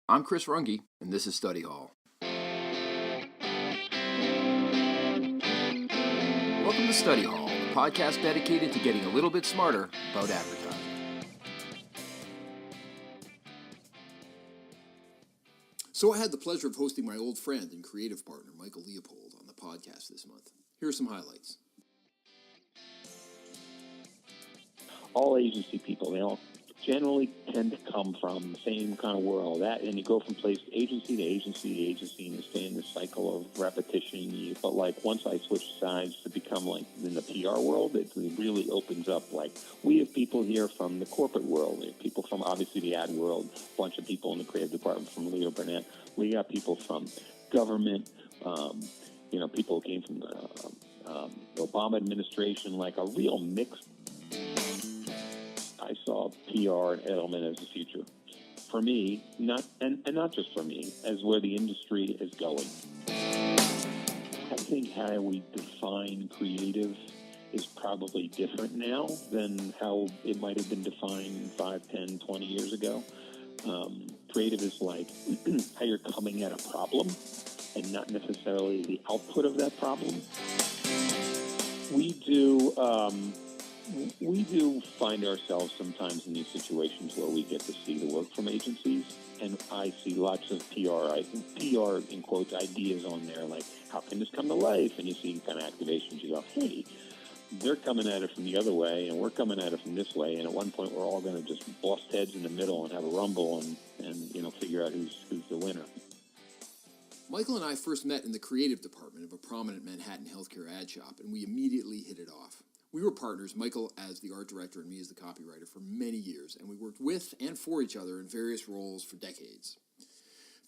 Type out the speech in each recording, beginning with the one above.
I'm Chris Runge, and this is Study Hall. Welcome to Study Hall, a podcast dedicated to getting a little bit smarter about advertising. So I had the pleasure of hosting my old friend and creative partner, Michael Leopold, on the podcast this month. Here are some highlights. All agency people, they all generally tend to come from the same kind of world. And you go from place agency to agency to agency, and you stay in this cycle of repetition. But like once I switch sides to become like in the PR world, it really opens up. Like we have people here from the corporate world, we have people from obviously the ad world, a bunch of people in the creative department from Leo Burnett. We got people from government. People came from the Obama administration, like a real mix. I saw PR and Edelman as the future. For me, not just for me, as where the industry is going. I think how we define creative is probably different now than how it might have been defined 5, 10, 20 years ago. Creative is like how you're coming at a problem and not necessarily the output of that problem. We do find ourselves sometimes in these situations where we get to see the work from agencies, and I see lots of PR in quotes, ideas on there, like, how can this come to life? And you see kind of activations, you go, hey, they're coming at it from the other way, and we're coming at it from this way, and at one point we're all going to just bust heads in the middle and have a rumble and figure out who's the winner. Michael and I first met in the creative department of a prominent Manhattan healthcare ad shop, and we immediately hit it off. We were partners, Michael as the art director and me as the copywriter, for many years, and we worked with and for each other in various roles for decades.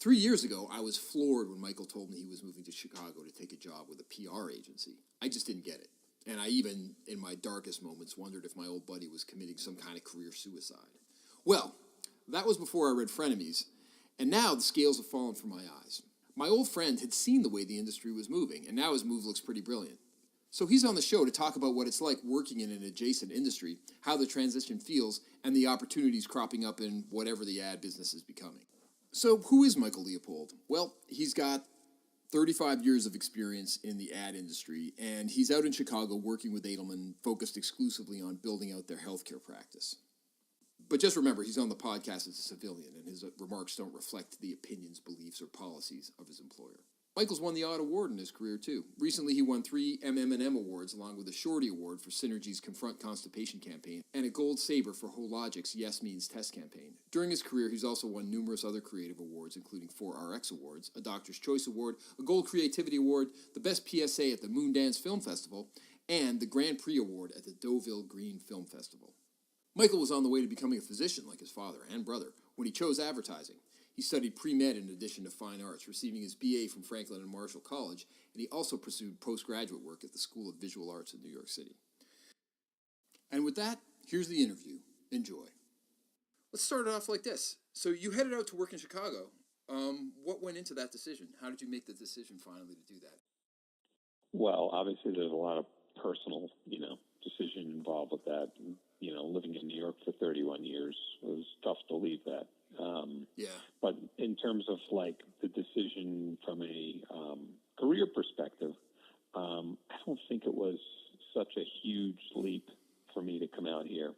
3 years ago, I was floored when Michael told me he was moving to Chicago to take a job with a PR agency. I just didn't get it, and I even, in my darkest moments, wondered if my old buddy was committing some kind of career suicide. Well, that was before I read Frenemies, and now the scales have fallen from my eyes. My old friend had seen the way the industry was moving, and now his move looks pretty brilliant. So he's on the show to talk about what it's like working in an adjacent industry, how the transition feels, and the opportunities cropping up in whatever the ad business is becoming. So who is Michael Leopold? Well, he's got 35 years of experience in the ad industry, and he's out in Chicago working with Edelman, focused exclusively on building out their healthcare practice. But just remember, he's on the podcast as a civilian, and his remarks don't reflect the opinions, beliefs, or policies of his employer. Michael's won the Odd Award in his career, too. Recently, he won 3 MM&M awards, along with a Shorty Award for Synergy's Confront Constipation campaign, and a Gold Saber for Hologic's Yes Means Test campaign. During his career, he's also won numerous other creative awards, including 4 RX Awards, a Doctor's Choice Award, a Gold Creativity Award, the Best PSA at the Moondance Film Festival, and the Grand Prix Award at the Deauville Green Film Festival. Michael was on the way to becoming a physician like his father and brother when he chose advertising. He studied pre-med in addition to fine arts, receiving his BA from Franklin and Marshall College, and he also pursued postgraduate work at the School of Visual Arts in New York City. And with that, here's the interview. Enjoy. Let's start it off like this. So you headed out to work in Chicago. What went into that decision? How did you make the decision finally to do that? Well, obviously there's a lot of personal, decision involved with that. Living in New York for 31 years was tough to leave that. But in terms of like the decision from a career perspective, I don't think it was such a huge leap for me to come out here.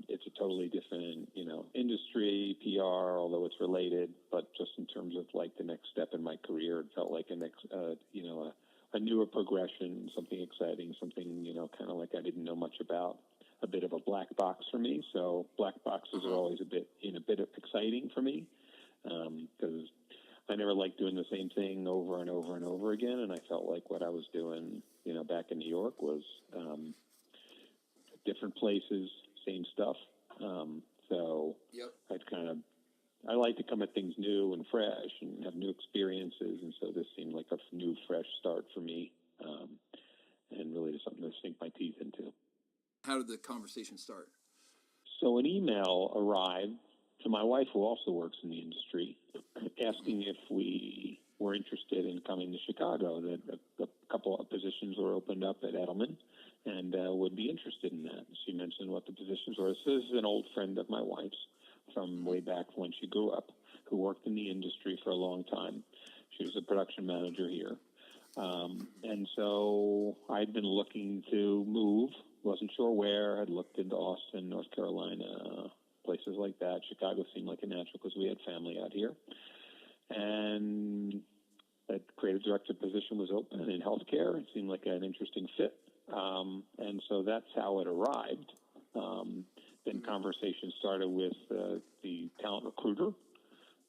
It's a totally different, industry, PR, although it's related, but just in terms of like the next step in my career, it felt like a newer progression, something exciting, something, kind of like I didn't know much about. A bit of a black box for me, so black boxes are always a bit exciting for me because I never liked doing the same thing over and over and over again, and I felt like what I was doing, back in New York was different places, same stuff. I like to come at things new and fresh and have new experiences, and so this seemed like a new, fresh start for me, and really something to sink my teeth into. How did the conversation start? So an email arrived to my wife, who also works in the industry, asking if we were interested in coming to Chicago, that a couple of positions were opened up at Edelman and would be interested in that. She mentioned what the positions were. So this is an old friend of my wife's from way back when she grew up, who worked in the industry for a long time. She was a production manager here. And so I'd been looking to move, wasn't sure where. I'd looked into Austin, North Carolina, places like that. Chicago seemed like a natural because we had family out here. And that creative director position was open in healthcare. It seemed like an interesting fit. And so that's how it arrived. Then conversation started with the talent recruiter,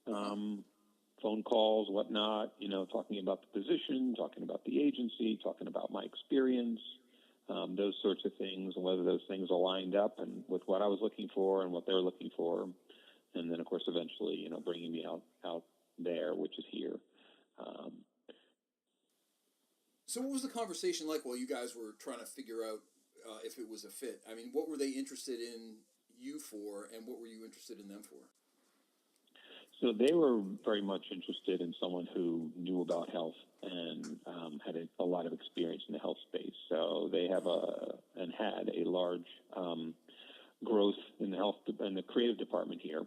phone calls, whatnot, talking about the position, talking about the agency, talking about my experience, those sorts of things, and whether those things aligned up and with what I was looking for and what they were looking for. And then, of course, eventually, bringing me out there, which is here. So what was the conversation like while you guys were trying to figure out if it was a fit? I mean, what were they interested in you for, and what were you interested in them for? So they were very much interested in someone who knew about health and had a lot of experience in the health space. So they have had a large growth in the creative department here.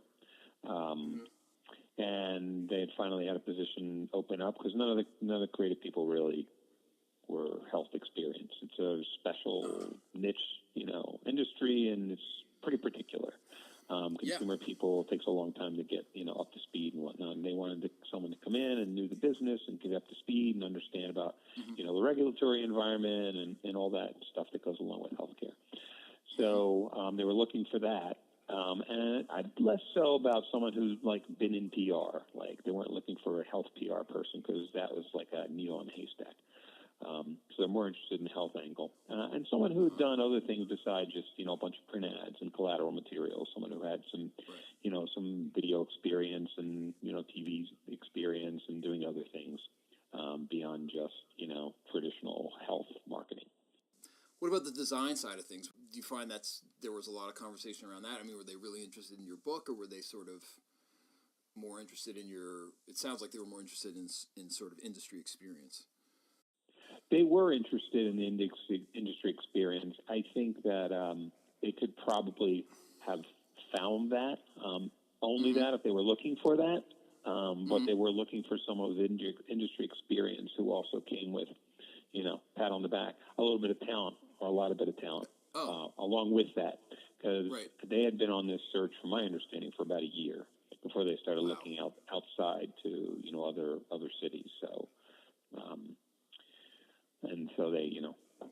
And they had finally had a position open up because none of the creative people really were health experienced. It's a special niche, industry, and it's pretty particular. Consumer people, it takes a long time to get, up to speed and whatnot. And they wanted someone to come in and knew the business and get up to speed and understand about, the regulatory environment and all that stuff that goes along with healthcare. So they were looking for that. And less so about someone who's been in PR. They weren't looking for a health PR person because that was like a needle in a haystack. So they're more interested in the health angle. And someone who had done other things besides just, a bunch of print ads and collateral materials, someone who had some, some video experience and, TV experience and doing other things beyond just, traditional health marketing. What about the design side of things? Do you find there was a lot of conversation around that? I mean, were they really interested in your book, or were they sort of more interested in it sounds like they were more interested in sort of industry experience. They were interested in the industry experience. I think that they could probably have found that, only that if they were looking for that. But they were looking for someone with industry experience who also came with, pat on the back, a little bit of talent or a lot of bit of talent along with that. Because they had been on this search, from my understanding, for about a year before they started looking outside to, other cities. So, and so they,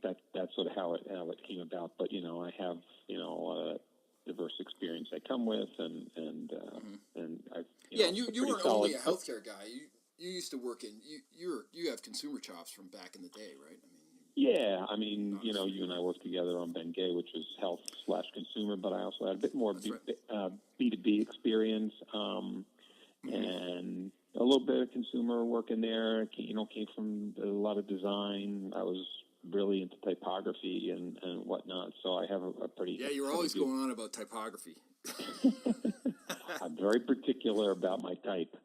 that's sort of how it came about. But, I have, a lot of diverse experience I come with, and I've, and you weren't only a healthcare guy. You used to work you have consumer chops from back in the day, right? I mean, you and I worked together on Ben Gay, which was health/consumer, but I also had a bit more B2B experience, and a little bit of consumer work in there. Came from a lot of design. I was really into typography and whatnot, so I have a pretty... Yeah, you were always going on about typography. I'm very particular about my type.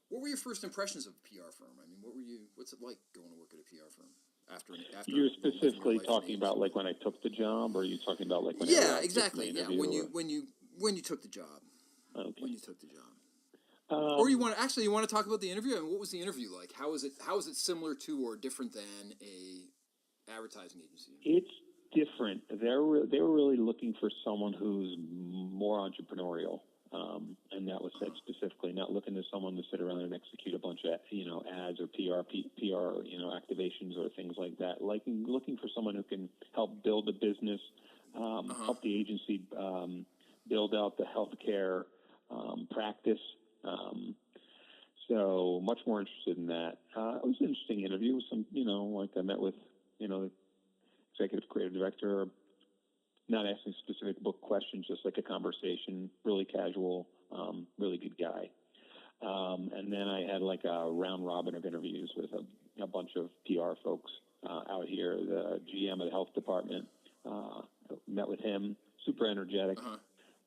What were your first impressions of a PR firm? I mean, what's it like going to work at a PR firm? After you're specifically talking about when I took the job, or are you talking about when exactly. Yeah, when you took the job. Okay. When you took the job. Or you want to talk about the interview? I mean, what was the interview like? How is it similar to or different than a advertising agency? It's different. They were really looking for someone who's more entrepreneurial. And that was said specifically, not looking to someone to sit around and execute a bunch of, ads or PR, activations or things like that. Looking for someone who can help build a business, help the agency build out the healthcare practice. So much more interested in that. It was an interesting interview. Some, I met with, the executive creative director. Not asking specific book questions, just like a conversation, really casual, really good guy. And then I had a round robin of interviews with a bunch of PR folks out here. The GM of the health department, met with him, super energetic,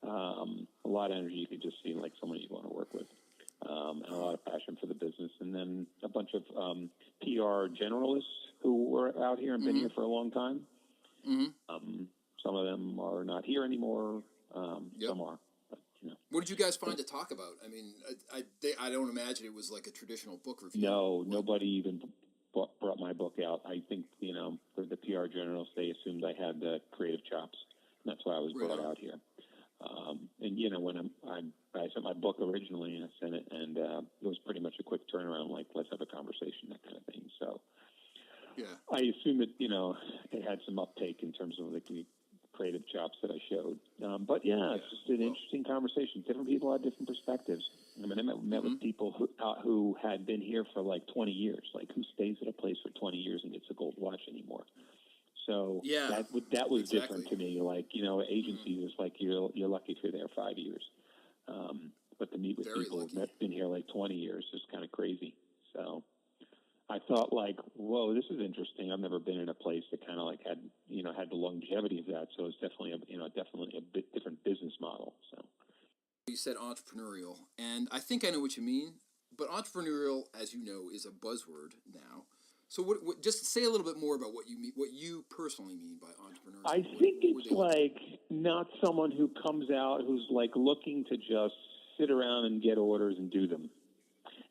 a lot of energy. You could just see someone you'd want to work with, and a lot of passion for the business. And then a bunch of PR generalists who were out here and been here for a long time. Some of them are not here anymore. Some are. But, What did you guys find to talk about? I mean, I don't imagine it was like a traditional book review. No, nobody even brought my book out. I think, the PR journalists, they assumed I had the creative chops. And that's why I was brought out here. And, when I sent my book originally, and I sent it, and it was pretty much a quick turnaround, like, let's have a conversation, that kind of thing. So I assume that, it had some uptake in terms of the creative chops that I showed. But it's just an interesting conversation. Different people had different perspectives. I mean, I met with people who had been here for like 20 years, like who stays at a place for 20 years and gets a gold watch anymore. So that was different to me. Like, agencies is like you're lucky if you're there 5 years. But to meet with people who've been here like 20 years is kind of crazy. So I thought, like, whoa, this is interesting. I've never been in a place that kind of like had the longevity of that. So it's definitely a bit different business model. So you said entrepreneurial, and I think I know what you mean. But entrepreneurial, as you know, is a buzzword now. So what just say a little bit more about what you mean, what you personally mean by entrepreneurial. I think it's like not someone who comes out who's like looking to just sit around and get orders and do them.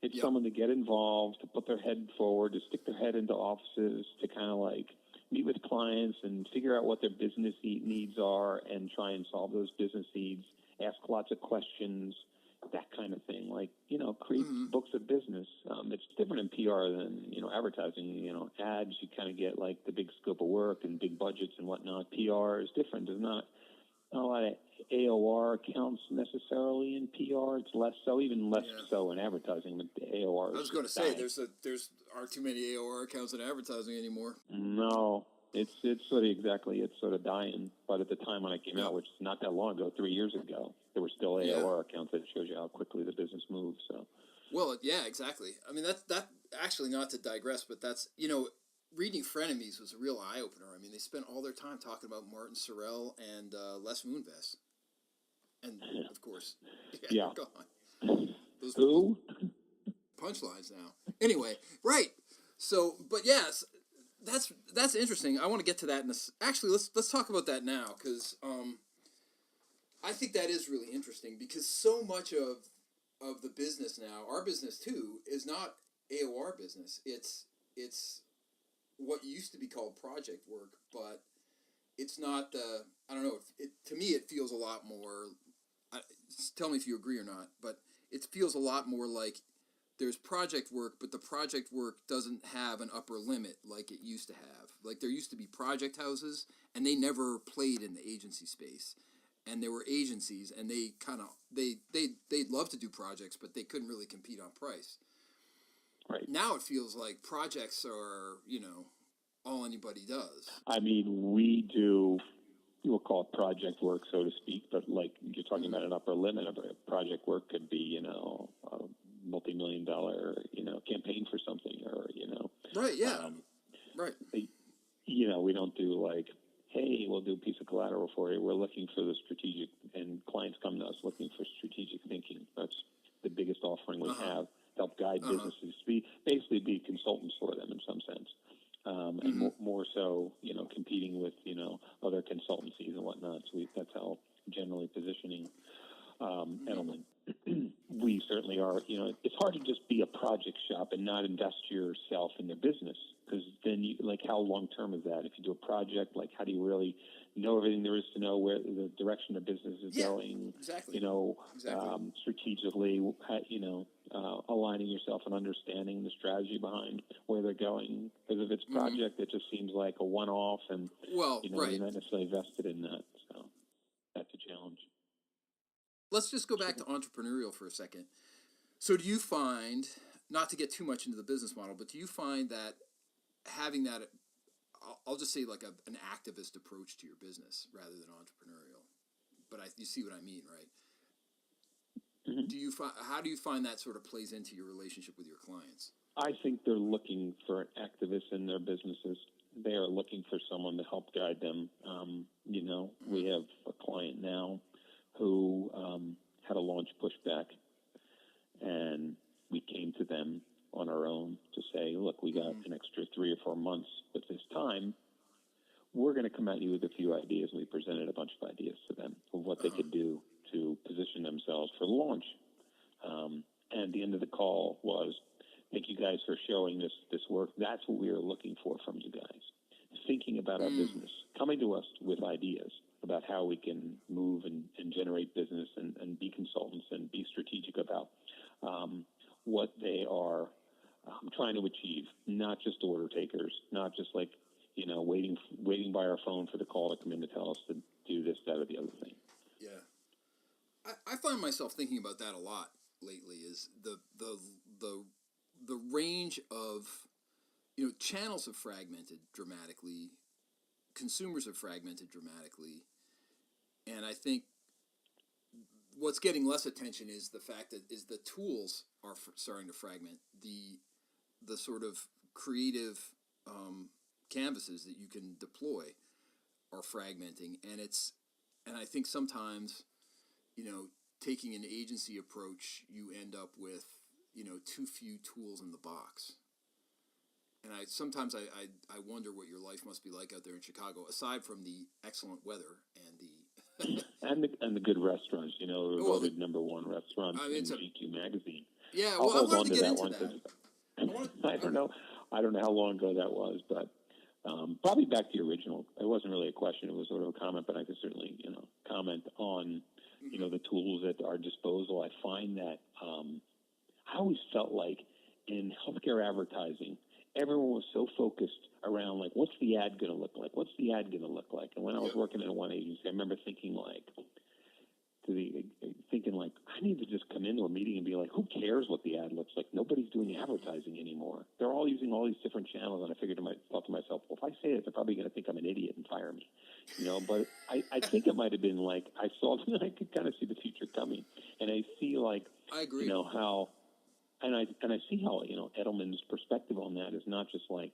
It's someone to get involved, to put their head forward, to stick their head into offices, to kind of like meet with clients and figure out what their business needs are and try and solve those business needs, ask lots of questions, that kind of thing. Like, create books of business. It's different in PR than, advertising. Ads, you kind of get like the big scope of work and big budgets and whatnot. PR is different. There's not a lot of AOR accounts necessarily in PR. It's less so, even less so in advertising. But the AOR. I was going to say there's aren't too many AOR accounts in advertising anymore. No, it's sort of dying. But at the time when I came out, which is not that long ago, 3 years ago, there were still AOR accounts. That shows you how quickly the business moves. So. Well, yeah, exactly. I mean, that actually, not to digress, but that's reading Frenemies was a real eye opener. I mean, they spent all their time talking about Martin Sorrell and Les Moonves, and of course, go on. Those Who? Punchlines now. Anyway, right. So, but yes, that's interesting. I want to get to that actually, let's talk about that now, because I think that is really interesting, because so much of the business now, our business too, is not AOR business. It's what used to be called project work, but it's not the, I don't know, to me it feels a lot more, tell me if you agree or not, but it feels a lot more like there's project work, but the project work doesn't have an upper limit like it used to have. Like there used to be project houses, and they never played in the agency space. And there were agencies, and they kind of, they'd love to do projects, but they couldn't really compete on price. Right. Now it feels like projects are, all anybody does. I mean, we do, we'll call it project work, so to speak, but like you're talking about an upper limit of a project work could be, a multi-million-dollar, campaign for something, or, Right, yeah. Right. We don't do like, hey, we'll do a piece of collateral for you. We're looking for the strategic, and clients come to us looking for strategic thinking. That's the biggest offering we have, help guide businesses, basically be consultants for them in some sense. And more so, competing with, other consultancies and whatnot. So that's how generally positioning Edelman. We certainly are, it's hard to just be a project shop and not invest yourself in the business, because then how long-term is that? If you do a project, like how do you really know everything there is to know where the direction of business is going? Exactly. Strategically, aligning yourself and understanding the strategy behind where they're going. Because if it's project, it just seems like a one-off, and you're not necessarily vested in that. So that's a challenge. Let's just go back to entrepreneurial for a second. So do you find, not to get too much into the business model, but do you find that having that, I'll just say like an activist approach to your business rather than entrepreneurial, but you see what I mean, right? Mm-hmm. How do you find that sort of plays into your relationship with your clients? I think they're looking for an activist in their businesses. They are looking for someone to help guide them. We have a client now who had a launch pushback, and we came to them on our own to say, look, we got an extra 3 or 4 months at this time. We're going to come at you with a few ideas. We presented a bunch of ideas to them of what they could do to position themselves for the launch. And the end of the call was, thank you guys for showing this work. That's what we are looking for from you guys. Thinking about our business, coming to us with ideas about how we can move and generate business and be consultants and be strategic about what they are trying to achieve, not just order takers, not just like, waiting by our phone for the call to come in to tell us to do this, that, or the other thing. Yeah. I find myself thinking about that a lot lately, is the range of, channels have fragmented dramatically, consumers have fragmented dramatically, and I think what's getting less attention is the fact that the tools are starting to fragment. The sort of creative canvases that you can deploy are fragmenting, and I think sometimes, taking an agency approach, you end up with, too few tools in the box. And sometimes I wonder what your life must be like out there in Chicago, aside from the excellent weather and the and the good restaurants. Voted number one restaurants in GQ magazine. Yeah, well, I wanted to get into that. I don't know how long ago that was, but probably back to the original. It wasn't really a question; it was sort of a comment. But I could certainly, comment on, the tools at our disposal. I find that I always felt like in healthcare advertising, everyone was so focused around, like, what's the ad going to look like? What's the ad going to look like? And when I was working in one agency, I remember thinking I need to just come into a meeting and be like, who cares what the ad looks like? Nobody's doing advertising anymore. They're all using all these different channels. And I thought to myself, well, if I say it, they're probably going to think I'm an idiot and fire me. But I think it might have been like, I could kind of see the future coming. And I see, like, I agree. How, and I see how, Edelman's perspective on that is not just like,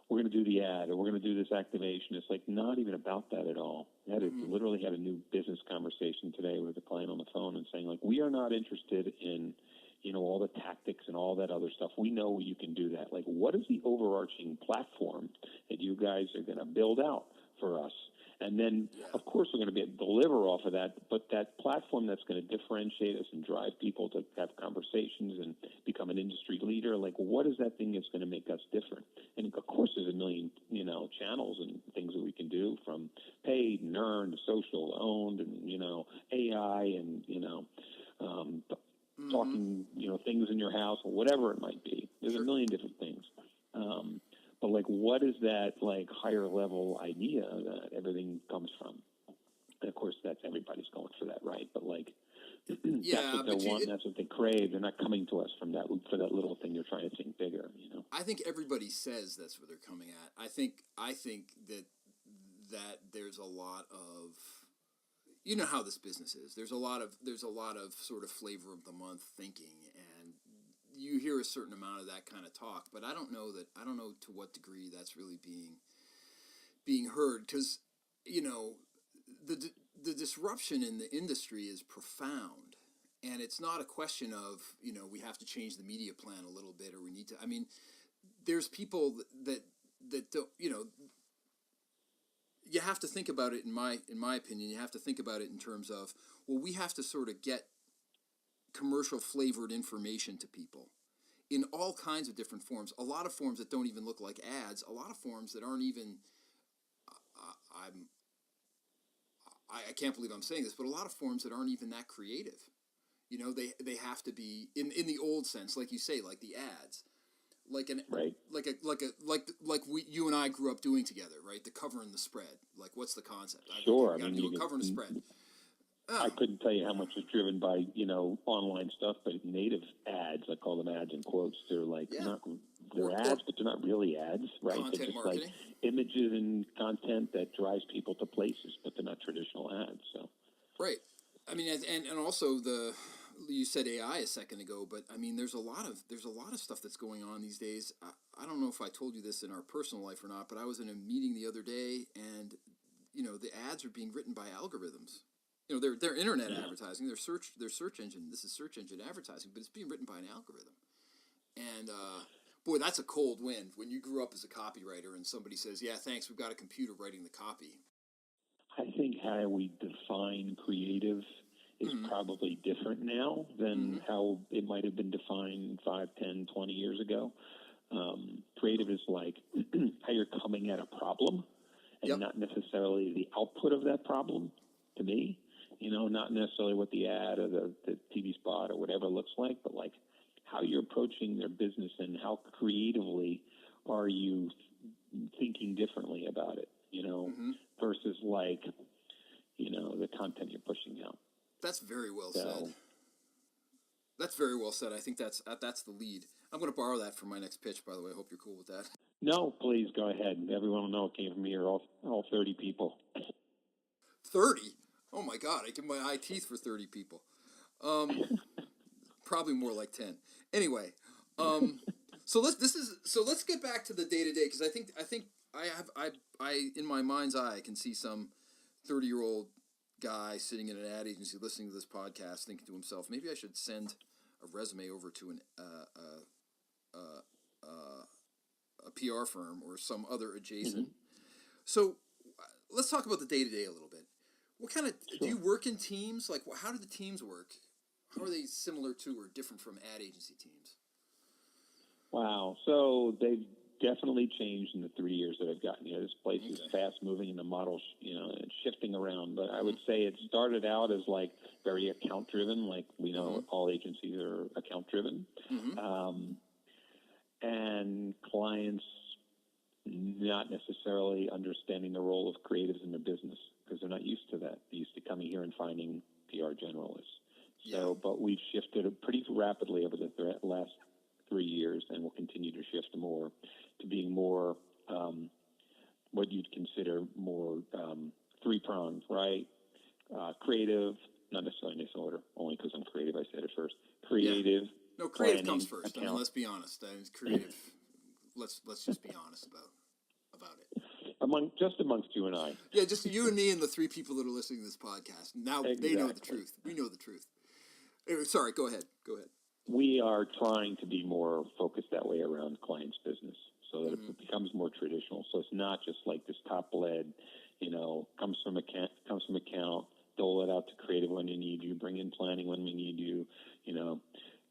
we're going to do the ad or we're going to do this activation. It's like not even about that at all. I literally had a new business conversation today with a client on the phone and saying, like, we are not interested in, all the tactics and all that other stuff. We know you can do that. Like, what is the overarching platform that you guys are going to build out for us? And then, of course, we're going to be able to deliver off of that, but that platform that's going to differentiate us and drive people to have conversations and become an industry leader, like, what is that thing that's going to make us different? And, of course, there's a million, channels and things that we can do, from paid and earned to social owned and, AI and, talking, things in your house or whatever it might be. There's a million different things. But, like, what is that, like, higher level idea that everything comes from? And, of course, that's everybody's going for that, right? But, like, that's what they want, and that's what they crave. They're not coming to us for that little thing. They're trying to think bigger, I think everybody says that's what they're coming at. I think that there's a lot of, how this business is. There's a lot of sort of flavor of the month thinking, and you hear a certain amount of that kind of talk, but I don't know to what degree that's really being heard, because the disruption in the industry is profound, and it's not a question of we have to change the media plan a little bit, or we need to. I mean, there's people that don't, you have to think about it, in my opinion, you have to think about it in terms of, well, we have to sort of get commercial flavored information to people in all kinds of different forms. A lot of forms that don't even look like ads. A lot of forms that aren't even. I can't believe I'm saying this, but a lot of forms that aren't even that creative. They have to be in the old sense, like you say, like the ads, like you and I grew up doing together, right? The cover and the spread. Like, what's the concept? Sure, I mean, do a cover and a spread. I couldn't tell you how much is driven by, online stuff, but native ads, I call them ads in quotes. They're like, they're ads, but they're not really ads, right? Content they're just marketing. Like images and content that drives people to places, but they're not traditional ads. So, right. I mean, and also you said AI a second ago, but I mean, there's a lot of stuff that's going on these days. I don't know if I told you this in our personal life or not, but I was in a meeting the other day, and the ads are being written by algorithms. They're internet advertising, they're search engine. This is search engine advertising, but it's being written by an algorithm. And boy, that's a cold wind when you grew up as a copywriter and somebody says, "Yeah, thanks, we've got a computer writing the copy." I think think how we define creative is probably different now than how it might have been defined 5, 10, 20 years ago. Creative is like how you're coming at a problem and not necessarily the output of that problem, to me. Not necessarily what the ad or the TV spot or whatever looks like, but like how you're approaching their business and how creatively are you thinking differently about it, versus like, the content you're pushing out. That's very well said. That's very well said. I think that's the lead. I'm going to borrow that for my next pitch, by the way. I hope you're cool with that. No, please go ahead. Everyone will know it came from me, or all 30 people. 30? Oh my God! I give my eye teeth for 30 people. Probably more like 10. Anyway, so let's get back to the day to day, because I think I in my mind's eye I can see some 30-year-old guy sitting in an ad agency listening to this podcast thinking to himself, maybe I should send a resume over to a PR firm or some other adjacent. So let's talk about the day to day a little bit. What kind of do you work in teams? Like, how do the teams work? How are they similar to or different from ad agency teams? Wow. So they've definitely changed in the 3 years that I've gotten here. This place is fast moving and the model's, it's shifting around. But I would say it started out as like very account driven. Like we know all agencies are account driven. And clients not necessarily understanding the role of creatives in their business because they're not used to that. They're used to coming here and finding PR generalists. So, but we've shifted pretty rapidly over the last 3 years, and we'll continue to shift more to being more what you'd consider more three-pronged, right? Creative, not necessarily in this order, only because I'm creative. I said it first. Creative. Yeah. No, creative planning, comes first. account. I mean, let's be honest. I mean, creative. Let's just be honest about it. Amongst you and I. Yeah, just you and me and the 3 people that are listening to this podcast. Now they know the truth. We know the truth. Anyway, sorry, go ahead. We are trying to be more focused that way around clients' business so that it becomes more traditional. So it's not just like this top-led, comes from account, dole it out to creative when you need you, bring in planning when we need you.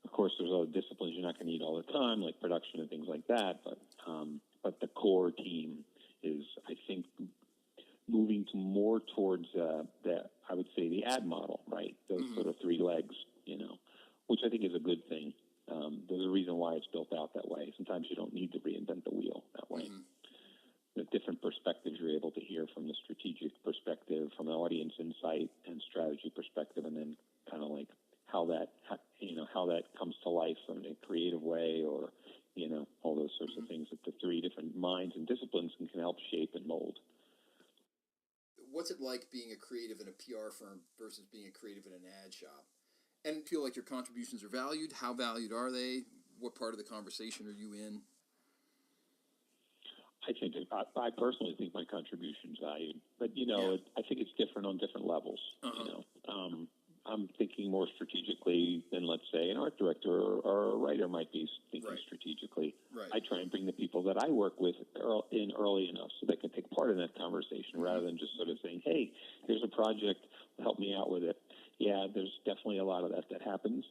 Of course, there's other disciplines you're not going to need all the time, like production and things like that. But the core team is, I think, moving to more towards I would say the ad model, right? Those sort of 3 legs, which I think is a good thing. There's a reason why it's built out that way. Sometimes you don't need to reinvent the wheel that way. The different perspectives you're able to hear from the strategic perspective, from the audience insight and strategy perspective, and then kind of like how that comes to life in a creative way, or all those sorts of things that the 3 different minds and disciplines can help shape and mold. What's it like being a creative in a PR firm versus being a creative in an ad shop? And feel like your contributions are valued? How valued are they? What part of the conversation are you in? I personally think my contribution's valued, but I think it's different on different levels. I'm thinking more strategically than, let's say, an art director or a writer might be thinking strategically. Right. I try and bring the people that I work with in early enough so they can take part in that conversation rather than just sort of saying, hey, here's a project, help me out with it. Yeah, there's definitely a lot of that happens.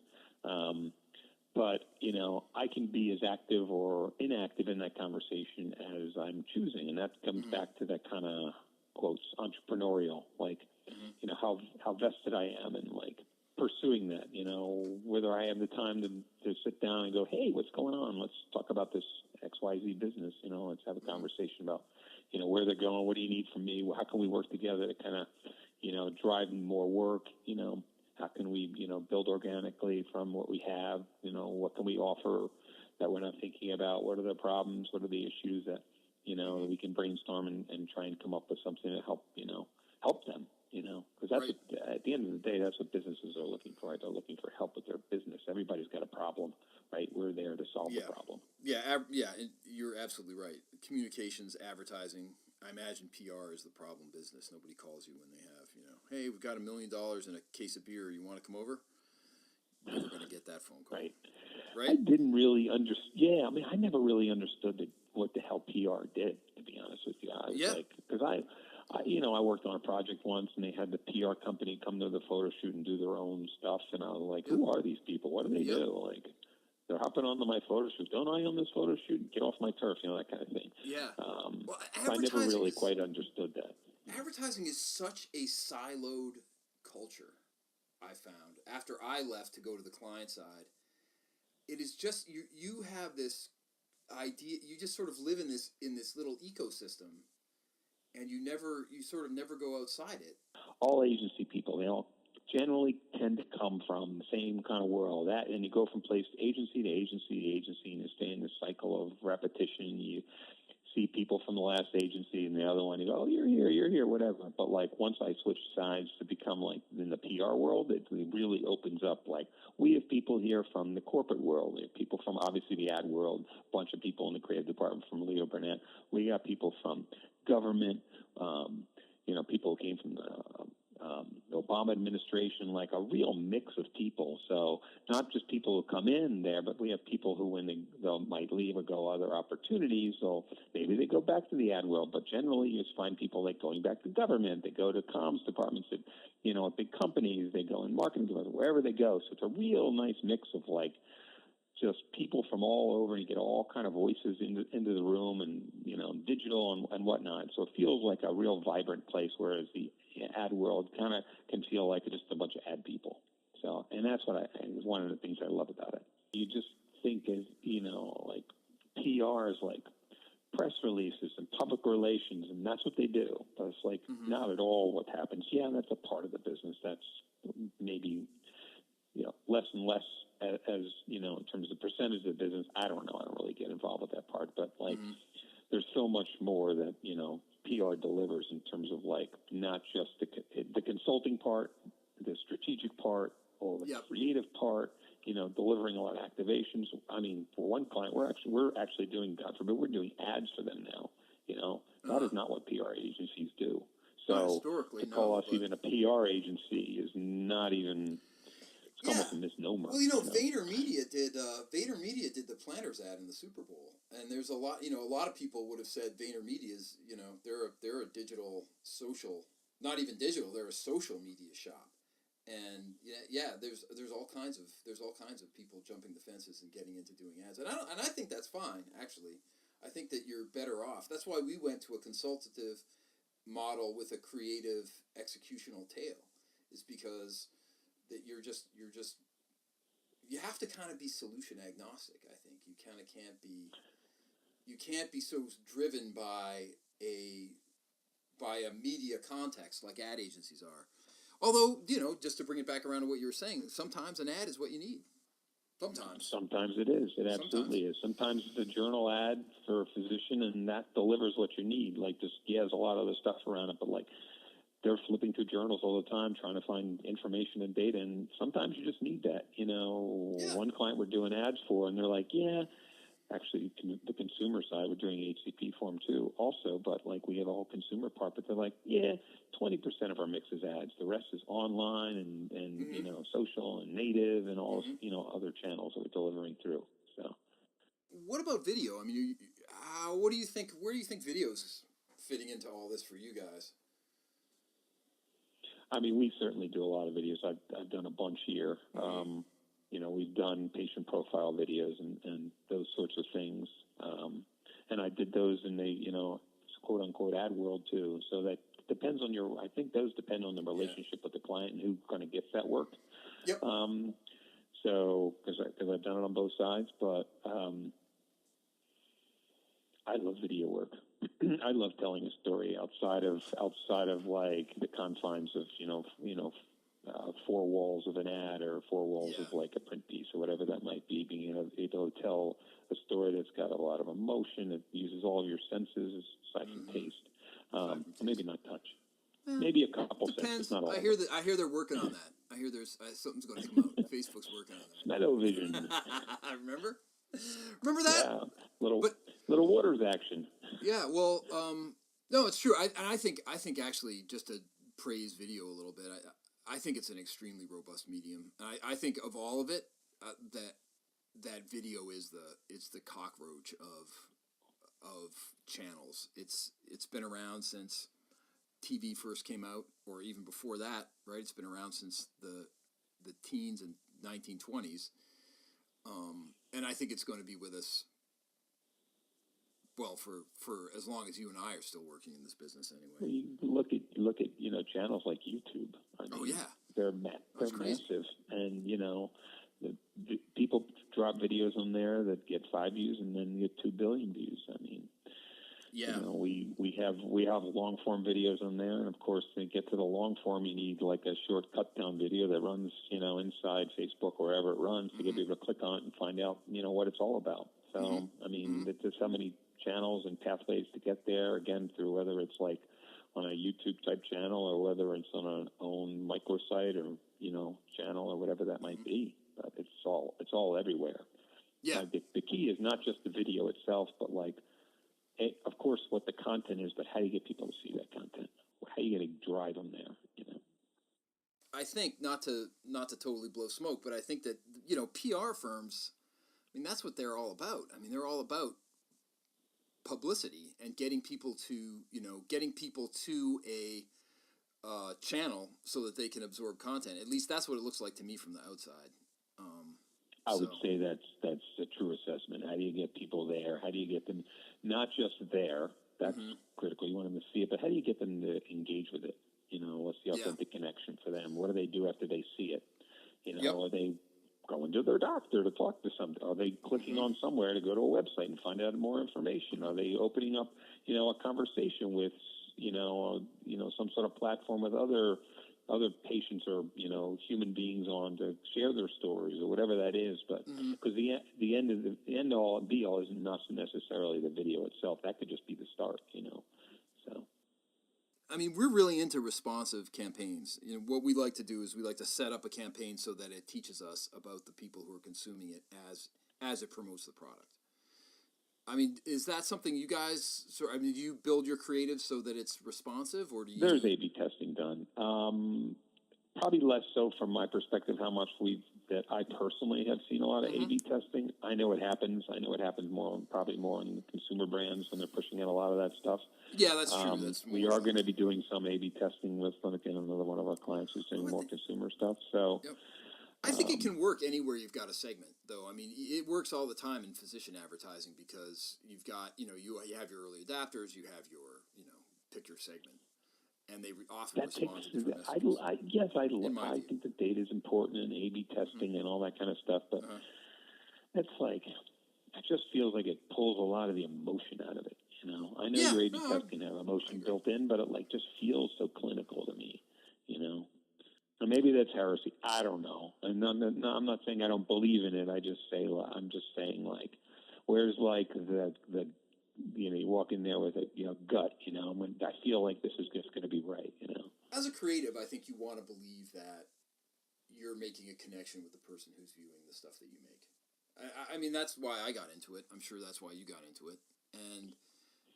But, I can be as active or inactive in that conversation as I'm choosing. And that comes back to that kind of, quotes, entrepreneurial, like, how vested I am in, like, pursuing that, whether I have the time to sit down and go, hey, what's going on? Let's talk about this XYZ business, let's have a conversation about, where they're going, what do you need from me? How can we work together to kind of, drive more work, how can we, build organically from what we have, what can we offer that we're not thinking about? What are the problems? What are the issues that, we can brainstorm and try and come up with something to help, help them, because that's at the end of the day, that's what businesses are looking for. Right? They're looking for help with their business. Everybody's got a problem, right? We're there to solve the problem. Yeah, and you're absolutely right. Communications, advertising, I imagine PR is the problem business. Nobody calls you when they have, hey, we've got $1 million in a case of beer. You want to come over? You're never going to get that phone call. Right. I didn't really understand. Yeah, I never really understood what the hell PR did, to be honest with you. I was like, because I worked on a project once, and they had the PR company come to the photo shoot and do their own stuff, and I was like, "Who are these people? What do they do? Like, they're hopping onto my photo shoot. Don't I own this photo shoot? Get off my turf," that kind of thing. Yeah. Well, so I never really quite understood that. Advertising is such a siloed culture. I found after I left to go to the client side, it is just you have this idea. You just sort of live in this little ecosystem. And you sort of never go outside it. All agency people, they all generally tend to come from the same kind of world. And you go from place agency to agency to agency, and you stay in this cycle of repetition. You see people from the last agency and the other one, you go, "Oh, you're here, whatever." But like once I switched sides to become like in the PR world, it really opens up. Like we have people here from the corporate world, we have people from obviously the ad world, a bunch of people in the creative department from Leo Burnett. We got people from government, people who came from the Obama administration, like a real mix of people. So not just people who come in there, but we have people who, when they might leave or go other opportunities, so maybe they go back to the ad world. But generally, you just find people like going back to government. They go to comms departments at, at big companies. They go in marketing departments, wherever they go. So it's a real nice mix of like just people from all over. You get all kind of voices into the room, and digital and whatnot. So it feels like a real vibrant place, whereas the ad world kind of can feel like just a bunch of ad people. So, and that's what is one of the things I love about it. You just think as like PR is like press releases and public relations, and that's what they do. But it's like not at all what happens. Yeah, that's a part of the business. That's maybe less and less as in terms of percentage of the business. I don't know. I don't really get involved with that part, but like there's so much more that PR delivers in terms of like not just the consulting part, the strategic part, or the creative part. Delivering a lot of activations. I mean, for one client, we're actually doing, God forbid, we're doing ads for them now. That is not what PR agencies do. So to call us even a PR agency is not even. It's almost a misnomer. Well, VaynerMedia did the Planters ad in the Super Bowl, and there's a lot. A lot of people would have said VaynerMedia is, they're a digital social, not even digital. They're a social media shop, and there's all kinds of people jumping the fences and getting into doing ads, and I think that's fine. Actually, I think that you're better off. That's why we went to a consultative model with a creative executional tail, is because that you have to kind of be solution agnostic. I think you kind of can't be so driven by a media context like ad agencies are. Although, just to bring it back around to what you were saying, sometimes an ad is what you need. Sometimes it is. It absolutely is. Sometimes it's a journal ad for a physician, and that delivers what you need. Like there's a lot of other stuff around it, but like they're flipping through journals all the time trying to find information and data, and sometimes you just need that. One client we're doing ads for, and they're like, actually the consumer side, we're doing HCP for them too also, but like we have a whole consumer part, but they're like, 20% of our mix is ads. The rest is online and social and native and all, other channels that we're delivering through. So what about video? I mean, what do you think, where do you think video's fitting into all this for you guys? I mean, we certainly do a lot of videos. I've done a bunch here. We've done patient profile videos and those sorts of things. And I did those in the, quote unquote ad world too. So that depends on I think those depend on the relationship with the client and who kind of gets that work. Yep. So, cause I've done it on both sides, but, I love video work. I love telling a story outside of like the confines of, 4 walls of an ad or 4 walls of like a print piece or whatever that might be. Being able to tell a story that's got a lot of emotion, it uses all of your senses, sight and taste. Maybe not touch. Maybe a couple senses, not all. I hear they're working on that. I hear there's something's going to come out. Facebook's working on that. Smell-o-vision. Remember that? Yeah, little Waters action. Yeah, well, no, it's true. I think actually, just to praise video a little bit, I think it's an extremely robust medium. I think of all of it, that video is the cockroach of channels. It's been around since TV first came out, or even before that, right? It's been around since the teens and 1920s, and I think it's going to be with us. Well, for as long as you and I are still working in this business, anyway. You look at channels like YouTube. I mean, they're massive, and the people drop videos on there that get 5 views and then get 2 billion views. I mean, we have long form videos on there, and of course, to get to the long form, you need like a short cut down video that runs inside Facebook or wherever it runs to get people to click on it and find out what it's all about. So I mean, there's so many channels and pathways to get there, again, through whether it's like on a YouTube type channel or whether it's on an own microsite or channel or whatever that might be. But it's all everywhere. Yeah. The key is not just the video itself, but like, of course, what the content is, but how do you get people to see that content? How are you going to drive them there? I think not to totally blow smoke, but I think that PR firms, I mean, that's what they're all about. I mean, they're all about publicity and getting people to a channel so that they can absorb content. At least that's what it looks like to me from the outside. I would say that's a true assessment. How do you get people there? How do you get them not just there? That's critical. You want them to see it, but how do you get them to engage with it? What's the authentic connection for them? What do they do after they see it? Are they going to their doctor to talk to somebody? Are they clicking on somewhere to go to a website and find out more information? Are they opening up, a conversation with, some sort of platform with other patients or human beings on to share their stories or whatever that is? But because the end all and be all isn't necessarily the video itself. That could just be the start. So. I mean, we're really into responsive campaigns. What we like to do is we like to set up a campaign so that it teaches us about the people who are consuming it as it promotes the product. I mean, is that something you guys? So, I mean, do you build your creative so that it's responsive, or do you? There's A/B testing done. Probably less so from my perspective. How much that I personally have seen a lot of A/B testing. I know it happens. I know it happens probably more on consumer brands when they're pushing in a lot of that stuff. Yeah, that's true. We are going to be doing some A/B testing with, again, another one of our clients who's doing more consumer stuff. So. Yep. I think it can work anywhere you've got a segment, though. I mean, it works all the time in physician advertising because you've got, you have your early adapters, you have your, pick your segment, and they often respond to different messages. I think the data is important and A/B testing and all that kind of stuff, but it's like, it just feels like it pulls a lot of the emotion out of it. I know your A/B testing have emotion built in, but it just feels so clinical to me. So maybe that's heresy. I don't know. And no, I'm not saying I don't believe in it. I'm just saying where's the you walk in there with a gut, when I feel like this is just going to be right, As a creative, I think you want to believe that you're making a connection with the person who's viewing the stuff that you make. I mean, that's why I got into it. I'm sure that's why you got into it. And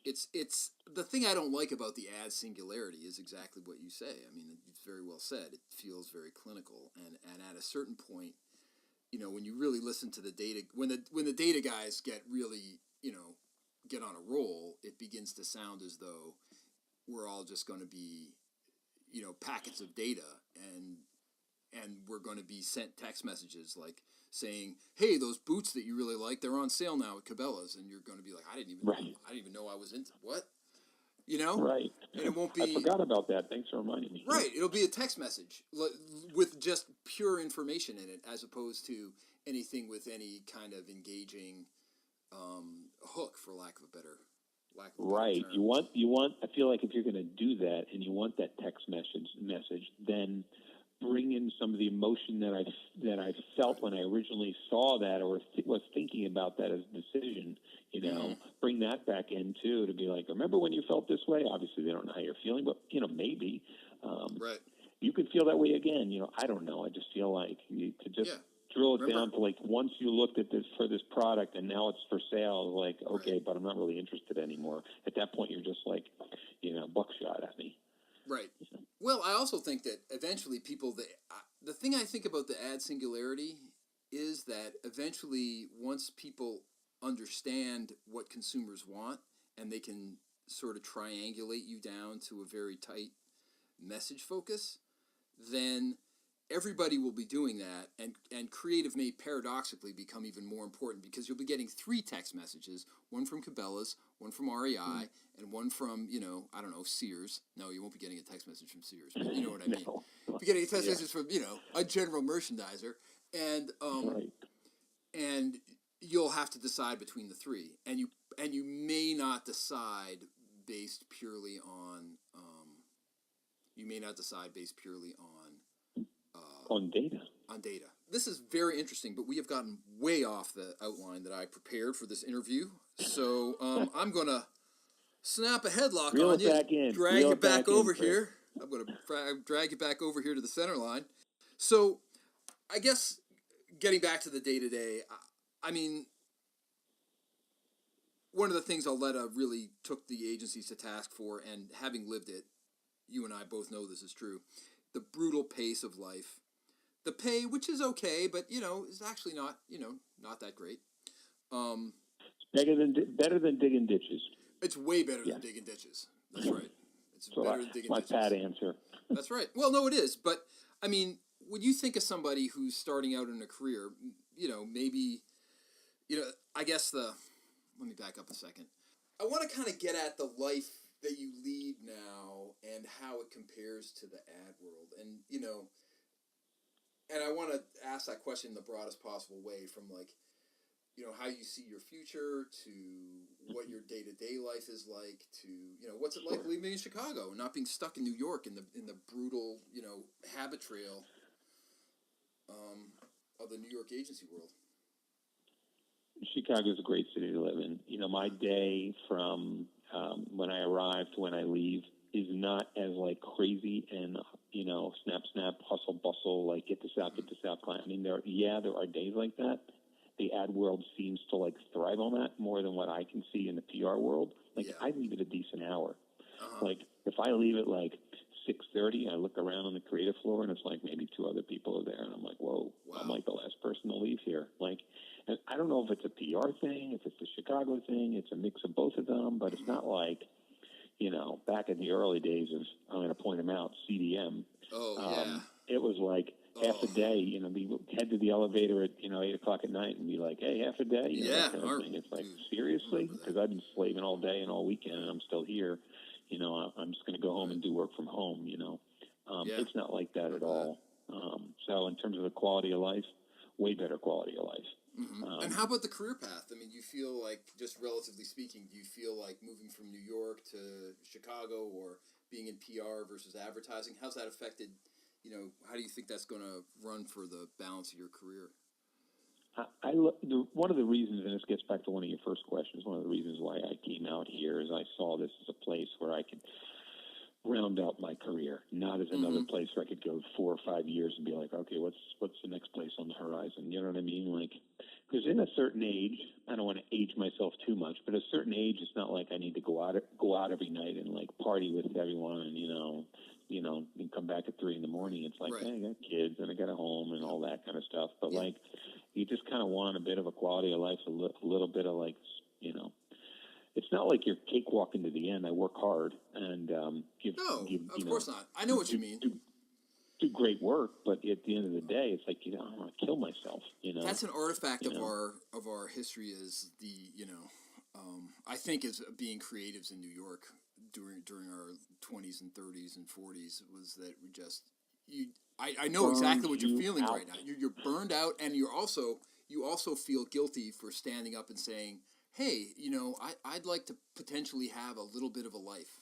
it's the thing I don't like about the ad singularity is exactly what you say. I mean, it's very well said. It feels very clinical, and at a certain point, when you really listen to the data, when the data guys get really, get on a roll, it begins to sound as though we're all just going to be, packets of data, and we're going to be sent text messages like saying, "Hey, those boots that you really like, they're on sale now at Cabela's," and you're going to be like, "I didn't even know I was into what." Right. And it won't be. I forgot about that. Thanks for reminding me. Right. It'll be a text message with just pure information in it, as opposed to anything with any kind of engaging hook, for lack of a better Right. term. You want. I feel like if you're going to do that, and you want that text message, then bring in some of the emotion that I felt when I originally saw that or was thinking about that as a decision. Bring that back in too, to be like, remember when you felt this way? Obviously, they don't know how you're feeling, but maybe right. You could feel that way again. I don't know. I just feel like you could just drill it down to like, once you looked at this for this product and now it's for sale, like, okay, right. But I'm not really interested anymore. At that point, you're just like, buckshot at me. Right. Well, I also think that eventually the thing I think about the ad singularity is that eventually once people understand what consumers want and they can sort of triangulate you down to a very tight message focus, then everybody will be doing that, and creative may paradoxically become even more important because you'll be getting 3 text messages, one from Cabela's, one from REI, and one from, I don't know, Sears. No, you won't be getting a text message from Sears, but you know what I mean. No. You'll be getting a text message from, a general merchandiser, and right. and you'll have to decide between the 3, and you may not decide based purely on on data. On data. This is very interesting, but we have gotten way off the outline that I prepared for this interview. So I'm going to snap a headlock Reel on you, back in. drag you back over here. I'm going to drag you back over here to the center line. So I guess getting back to the day-to-day, I mean, one of the things Aletta really took the agencies to task for, and having lived it, you and I both know this is true, the brutal pace of life. The pay, which is okay, but is actually not that great. It's better than digging ditches. It's way better than digging ditches. That's right. It's better than digging ditches. My pat answer. That's right. Well, no, it is. But I mean, when you think of somebody who's starting out in a career, maybe, I guess let me back up a second. I want to kind of get at the life that you lead now and how it compares to the ad world, and And I want to ask that question in the broadest possible way, from how you see your future to what your day-to-day life is like to, what's it like living in Chicago and not being stuck in New York in the brutal, habit trail of the New York agency world. Chicago is a great city to live in. My day from when I arrive to when I leave is not as crazy and snap, hustle, bustle, get this out, client. I mean, there are days like that. The ad world seems to thrive on that more than what I can see in the PR world. I leave at a decent hour. If I leave at 6:30, I look around on the creative floor and it's maybe 2 other people are there, and I'm whoa, wow. I'm the last person to leave here. And I don't know if it's a PR thing, if it's a Chicago thing, it's a mix of both of them, but it's not back in the early days of, I'm going to point them out, CDM. It was half a day, head to the elevator at, 8 o'clock at night and be hey, half a day? That kind of thing. It's seriously? Because I've been slaving all day and all weekend and I'm still here. I'm just going to go home and do work from home, It's not like that at all. So in terms of the quality of life, way better quality of life. Mm-hmm. And how about the career path? I mean, do you feel just relatively speaking, do you feel moving from New York to Chicago or being in PR versus advertising, how's that affected, how do you think that's going to run for the balance of your career? One of the reasons, and this gets back to one of your first questions, one of the reasons why I came out here is I saw this as a place where I could round out my career, not as another place where I could go 4 or 5 years and be okay, what's the next place on the horizon? You know what I mean? Because in a certain age, I don't want to age myself too much, but at a certain age, it's not I need to go out every night and party with everyone and and come back at 3 a.m. It's right. Hey, I got kids and I got a home and all that kind of stuff. But you just kind of want a bit of a quality of life, a little bit of it's not you're cakewalking to the end. I work hard and give. Of course not. I know what you mean. Do great work, but at the end of the day, it's I want to kill myself. That's an artifact of our history. Is the I think as being creatives in New York during our 20s and 30s and 40s was that we just I know exactly what you're feeling right now. You're burned out, and you also feel guilty for standing up and saying, hey, I'd like to potentially have a little bit of a life,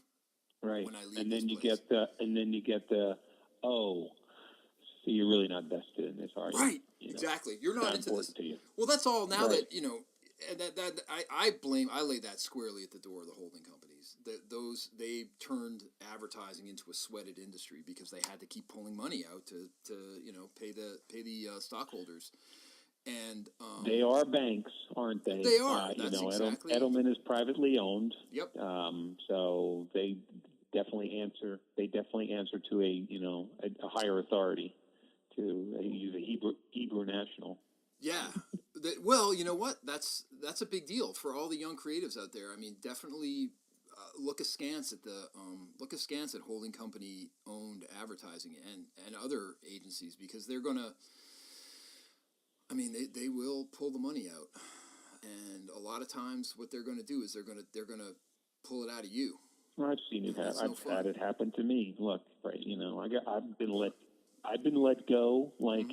right? When I leave and then this you place. get the so you're really not vested in this, are you? Right, exactly. You're not into this. To you. Well, that's all. Now that that I lay that squarely at the door of the holding companies. They turned advertising into a sweated industry because they had to keep pulling money out to pay the stockholders. And they are banks, aren't they? They are. That's exactly. Edelman is privately owned. Yep. So they definitely answer. To a higher authority. To use a Hebrew national. Yeah. Well, you know what? That's a big deal for all the young creatives out there. I mean, definitely look askance at holding company owned advertising and other agencies, because they're gonna. I mean, they will pull the money out, and a lot of times what they're going to do is they're going to pull it out of you. Well, I've seen it happen. I've had it happen to me. Look, right, I've been let go. Like,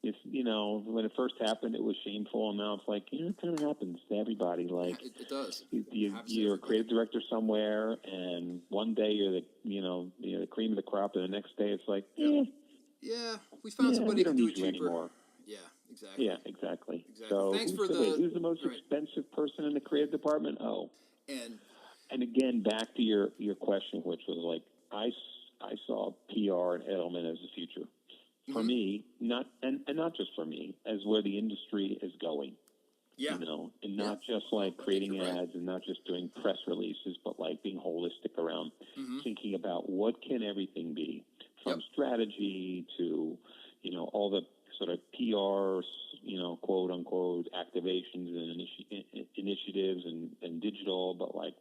if when it first happened, it was shameful, and now it's like, it kind of happens to everybody. Like, it does. You're a creative director somewhere, and one day you're the cream of the crop, and the next day it's like, yeah, we found somebody to do it cheaper anymore. Yeah, exactly. Yeah, exactly. So thanks for who's the most expensive person in the creative department? Oh, and again, back to your question, which was like, I saw PR and Edelman as the future for me, not just for me, as where the industry is going. Yeah. And not just like creating ads and not just doing press releases, but like being holistic around thinking about what can everything be, from strategy to all the sort of PR, quote unquote activations and initiatives and digital, but like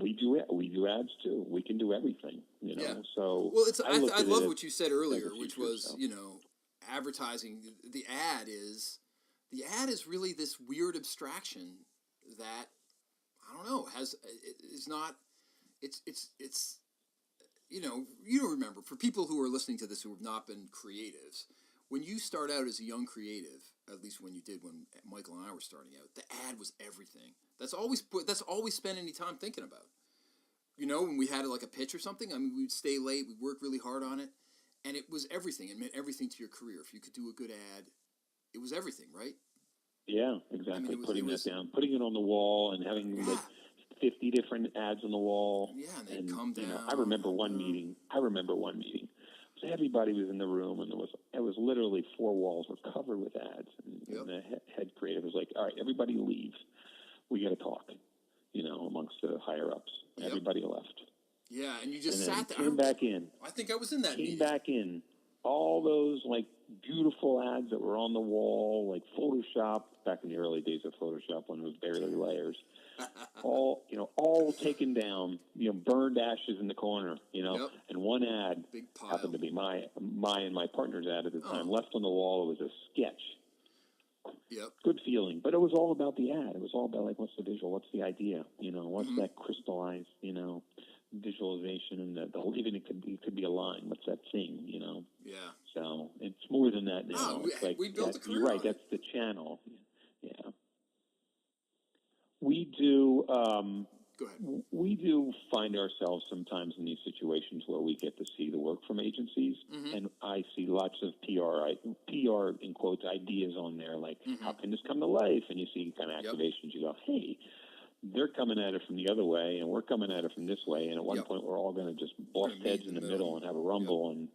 we do ads too. We can do everything, So I love what you said earlier, which was advertising. The ad is really this weird abstraction that I don't know is not. It's you don't remember, for people who are listening to this who have not been creatives, when you start out as a young creative, at least when you did, when Michael and I were starting out, the ad was everything. That's always spent any time thinking about. When we had like a pitch or something, I mean, we'd stay late, we'd work really hard on it, and it was everything. It meant everything to your career. If you could do a good ad, it was everything, right? Yeah, exactly. Putting that down, putting it on the wall, and having like 50 different ads on the wall. Yeah, and they come down. I remember one meeting. So everybody was in the room, and it was literally 4 walls were covered with ads. And the head creative was like, "All right, everybody leave. We got to talk." Amongst the higher ups. Yep. Everybody left. Yeah, and you just sat there. Came back in. I think I was in that meeting. Came back in. All those like beautiful ads that were on the wall, like Photoshop, back in the early days of Photoshop when it was barely layers. all taken down, burned ashes in the corner, and one ad happened to be my and my partner's ad at the time, left on the wall. It was a sketch. Yep. Good feeling, but it was all about the ad. It was all about like, what's the visual, what's the idea, what's that crystallized, visualization, and even it could be a line. What's that thing, Yeah. So it's more than that now. It's like we built a career. You're right. That's the channel. Yeah. We do. Go ahead. We do find ourselves sometimes in these situations where we get to see the work from agencies, and I see lots of PR in quotes ideas on there, like how can this come to life? And you see kind of activations. You go, hey, they're coming at it from the other way, and we're coming at it from this way, and at one point we're all going to just bust heads in the middle and have a rumble and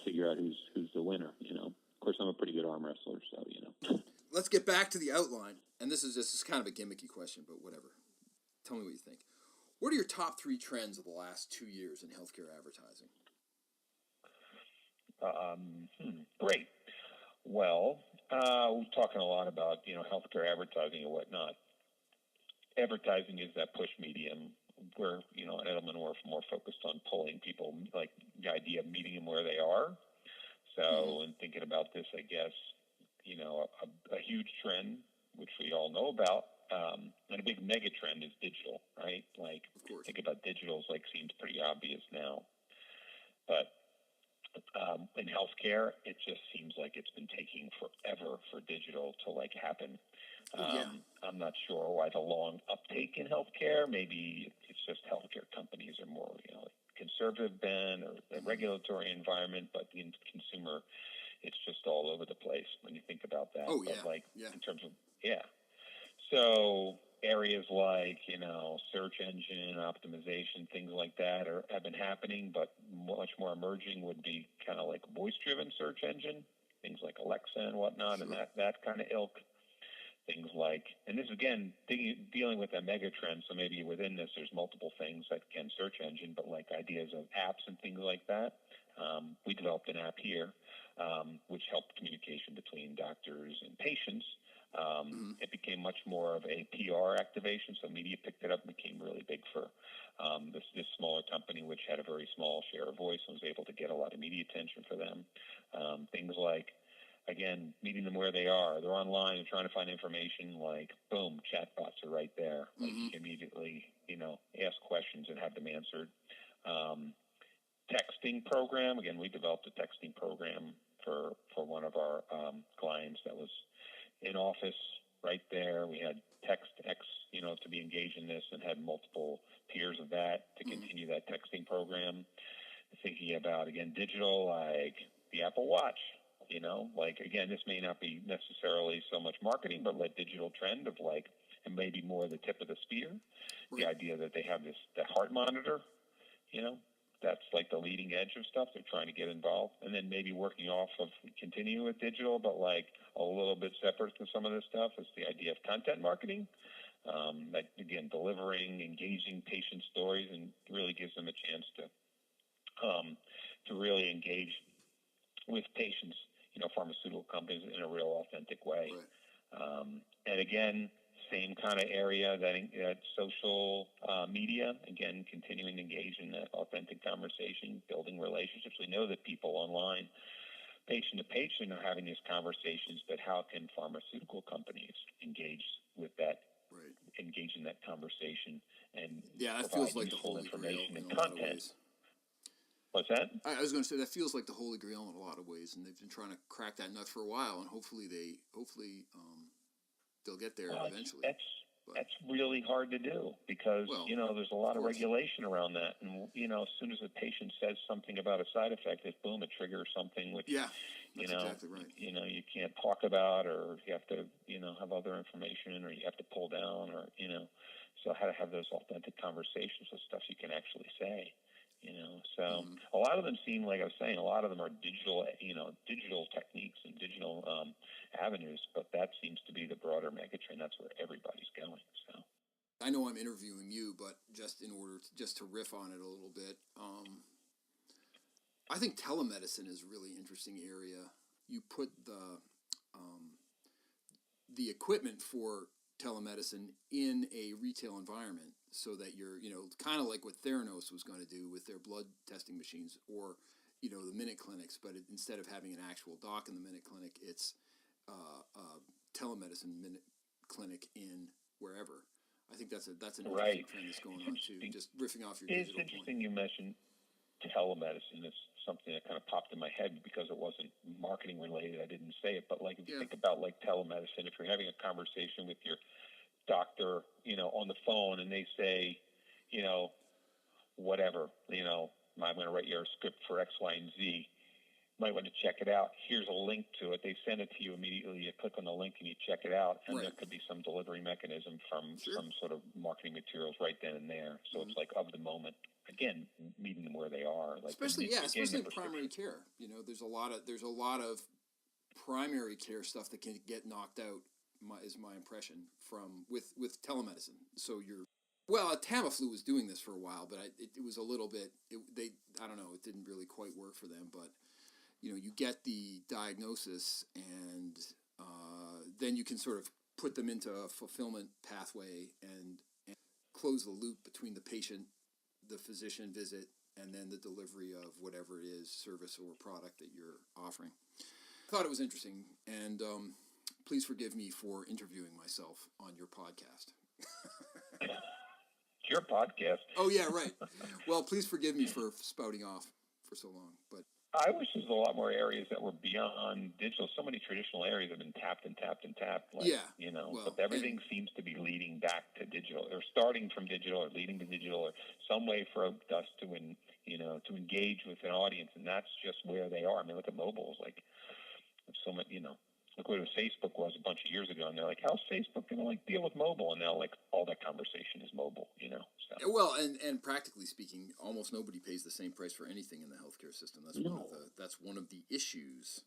figure out who's the winner. Of course, I'm a pretty good arm wrestler, so Let's get back to the outline, and this is kind of a gimmicky question, but whatever. Tell me what you think. What are your top 3 trends of the last 2 years in healthcare advertising? Great. Well, we're talking a lot about, healthcare advertising and whatnot. Advertising is that push medium where, at Edelman we're more focused on pulling people, like the idea of meeting them where they are. So, in thinking about this, I guess, a huge trend, which we all know about, and a big mega trend is digital, right? Like, think about digital, seems pretty obvious now. But in healthcare, it just seems like it's been taking forever for digital to, happen. I'm not sure why the long uptake in healthcare. Maybe it's just healthcare companies are more, conservative bent, or the regulatory environment, but in consumer, it's just all over the place when you think about that. Oh, yeah. But in terms of, So areas like, search engine optimization, things like that have been happening, but much more emerging would be kind of like voice-driven search engine, things like Alexa and whatnot, and that kind of ilk. Things like, and this again, dealing with a mega trend, so maybe within this there's multiple things like, again, search engine, but like ideas of apps and things like that. We developed an app here, which helped communication between doctors and patients. It became much more of a PR activation, so media picked it up and became really big for this smaller company, which had a very small share of voice and was able to get a lot of media attention for them. Things like, again, meeting them where they are. They're online and trying to find information, like, boom, chatbots are right there. Like, you can immediately, ask questions and have them answered. Texting program. Again, we developed a texting program for one of our clients that was in office right there. We had TextX, to be engaged in this, and had multiple tiers of that to continue that texting program. Thinking about, again, digital, like the Apple Watch, again, this may not be necessarily so much marketing, but like digital trend of and maybe more the tip of the spear. Right. The idea that they have the heart monitor, that's like the leading edge of stuff. They're trying to get involved, and then maybe working off of continue with digital, but like a little bit separate from some of this stuff is the idea of content marketing. That again, delivering, engaging patient stories, and really gives them a chance to really engage with patients, pharmaceutical companies in a real authentic way. Right. And again, same kind of area that social media, again, continuing to engage in that authentic conversation, building relationships. We know that people online, patient to patient, are having these conversations, but how can pharmaceutical companies engage with that, right. Engage in that conversation and that feels like the holy grail in a lot of ways. What's that? I was going to say that feels like the holy grail in a lot of ways, and they've been trying to crack that nut for a while, and hopefully they'll get there eventually. That's really hard to do because, there's a lot of regulation around that. And, as soon as a patient says something about a side effect, it triggers something which, that's exactly right. You can't talk about, or you have to, have other information, or you have to pull down, or, so how to have those authentic conversations with stuff you can actually say. So a lot of them seem, like I was saying, a lot of them are digital, digital techniques and digital avenues, but that seems to be the broader megatrend. That's where everybody's going. So I know I'm interviewing you, but just in order to riff on it a little bit, I think telemedicine is a really interesting area. You put the equipment for telemedicine in a retail environment so that you're, kind of like what Theranos was going to do with their blood testing machines, or, the Minute Clinics, but instead of having an actual doc in the Minute Clinic, it's telemedicine Minute Clinic in wherever. I think that's an interesting trend that's going on too. Just riffing off your digital point. It's interesting you mentioned telemedicine. It's something that kind of popped in my head because it wasn't marketing related. I didn't say it, but if you think about telemedicine, if you're having a conversation with your doctor, on the phone, and they say, whatever, I'm going to write your script for X, Y, and Z. You might want to check it out. Here's a link to it. They send it to you immediately. You click on the link and you check it out, and there could be some delivery mechanism from some sort of marketing materials right then and there. So it's of the moment. Again, meeting them where they are. Especially in primary care. There's a lot of primary care stuff that can get knocked out. Is my impression with telemedicine. So Tamiflu was doing this for a while, but it was a little bit. I don't know. It didn't really quite work for them, but you get the diagnosis, and then you can sort of put them into a fulfillment pathway and close the loop between the patient, the physician visit, and then the delivery of whatever it is, service or product that you're offering. I thought it was interesting, and please forgive me for interviewing myself on your podcast. Your podcast? Oh, yeah, right. Well, please forgive me for spouting off for so long. But I wish there's a lot more areas that were beyond digital. So many traditional areas have been tapped and tapped and tapped. But everything seems to be leading back to digital, or starting from digital, or leading to digital, or some way for us to engage with an audience, and that's just where they are. I mean, look at mobiles, so much, look what Facebook was a bunch of years ago, and they're like, how's Facebook going to deal with mobile? And now all that conversation is mobile, So. Well, and practically speaking, almost nobody pays the same price for anything in the healthcare system. That's one of the issues.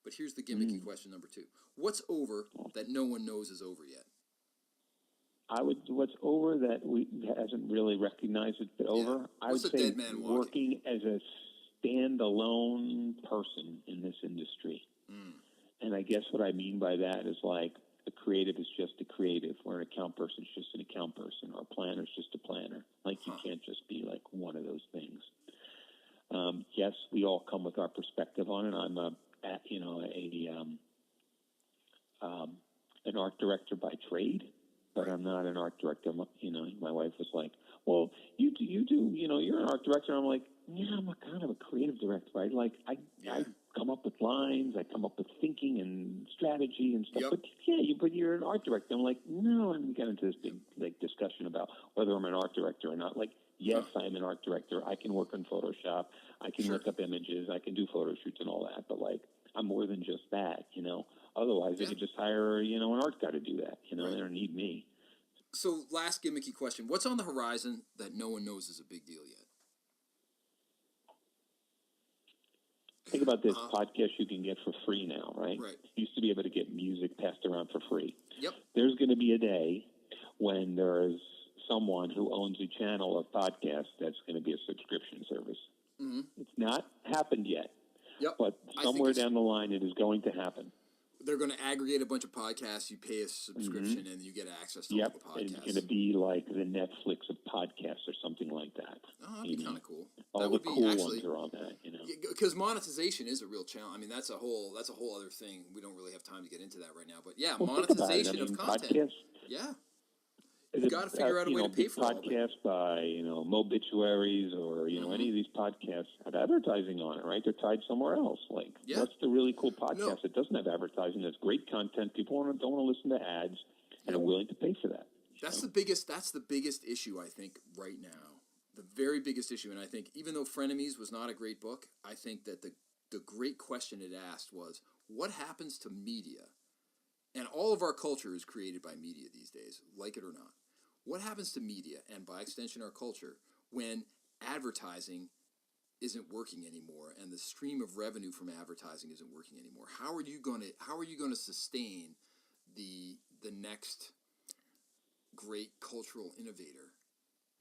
But here's the gimmicky question number 2: what's over that no one knows is over yet? What's over that hasn't really recognized it's been over? I would say working as a standalone person in this industry. And I guess what I mean by that is a creative creative is just a creative, or an account person is just an account person, or a planner is just a planner. Like, you can't just be like one of those things. Yes, we all come with our perspective on it. I'm an art director by trade, but I'm not an art director. My wife was like, "Well, you do, you're an art director." I'm like, "Yeah, I'm a kind of a creative director, right? Like, I come up with lines, I come up with thinking and strategy and stuff. But but you're an art director." I'm like, "No," and we got into this big discussion about whether I'm an art director or not. Like, yes, I'm an art director. I can work on Photoshop. I can look up images. I can do photo shoots and all that. But like, I'm more than just that, Otherwise, they could just hire, an art guy to do that. They don't need me. So, last gimmicky question: what's on the horizon that no one knows is a big deal yet? Think about this podcast you can get for free now, right? Right. You used to be able to get music passed around for free. Yep. There's going to be a day when there's someone who owns a channel of podcasts that's going to be a subscription service. Mm-hmm. It's not happened yet. Yep. But somewhere down the line, it is going to happen. They're going to aggregate a bunch of podcasts. You pay a subscription, and you get access to all the podcasts. It's going to be like the Netflix of podcasts or something like that. Oh, that'd be kind of cool. All the cool ones are on that, Because monetization is a real challenge. I mean, that's a whole other thing. We don't really have time to get into that right now. But monetization of content. Podcasts, You've got to figure out a way to pay for podcasts by, Mobituaries or, any of these podcasts have advertising on it, right? They're tied somewhere else. Like, what's the really cool podcast that doesn't have advertising? That's great content. People don't want to listen to ads and are willing to pay for that. That's the biggest issue, I think, right now. The very biggest issue. And I think even though Frenemies was not a great book, I think that the great question it asked was, what happens to media? And all of our culture is created by media these days, like it or not. What happens to media, and by extension our culture, when advertising isn't working anymore and the stream of revenue from advertising isn't working anymore? How are you going to sustain the next great cultural innovator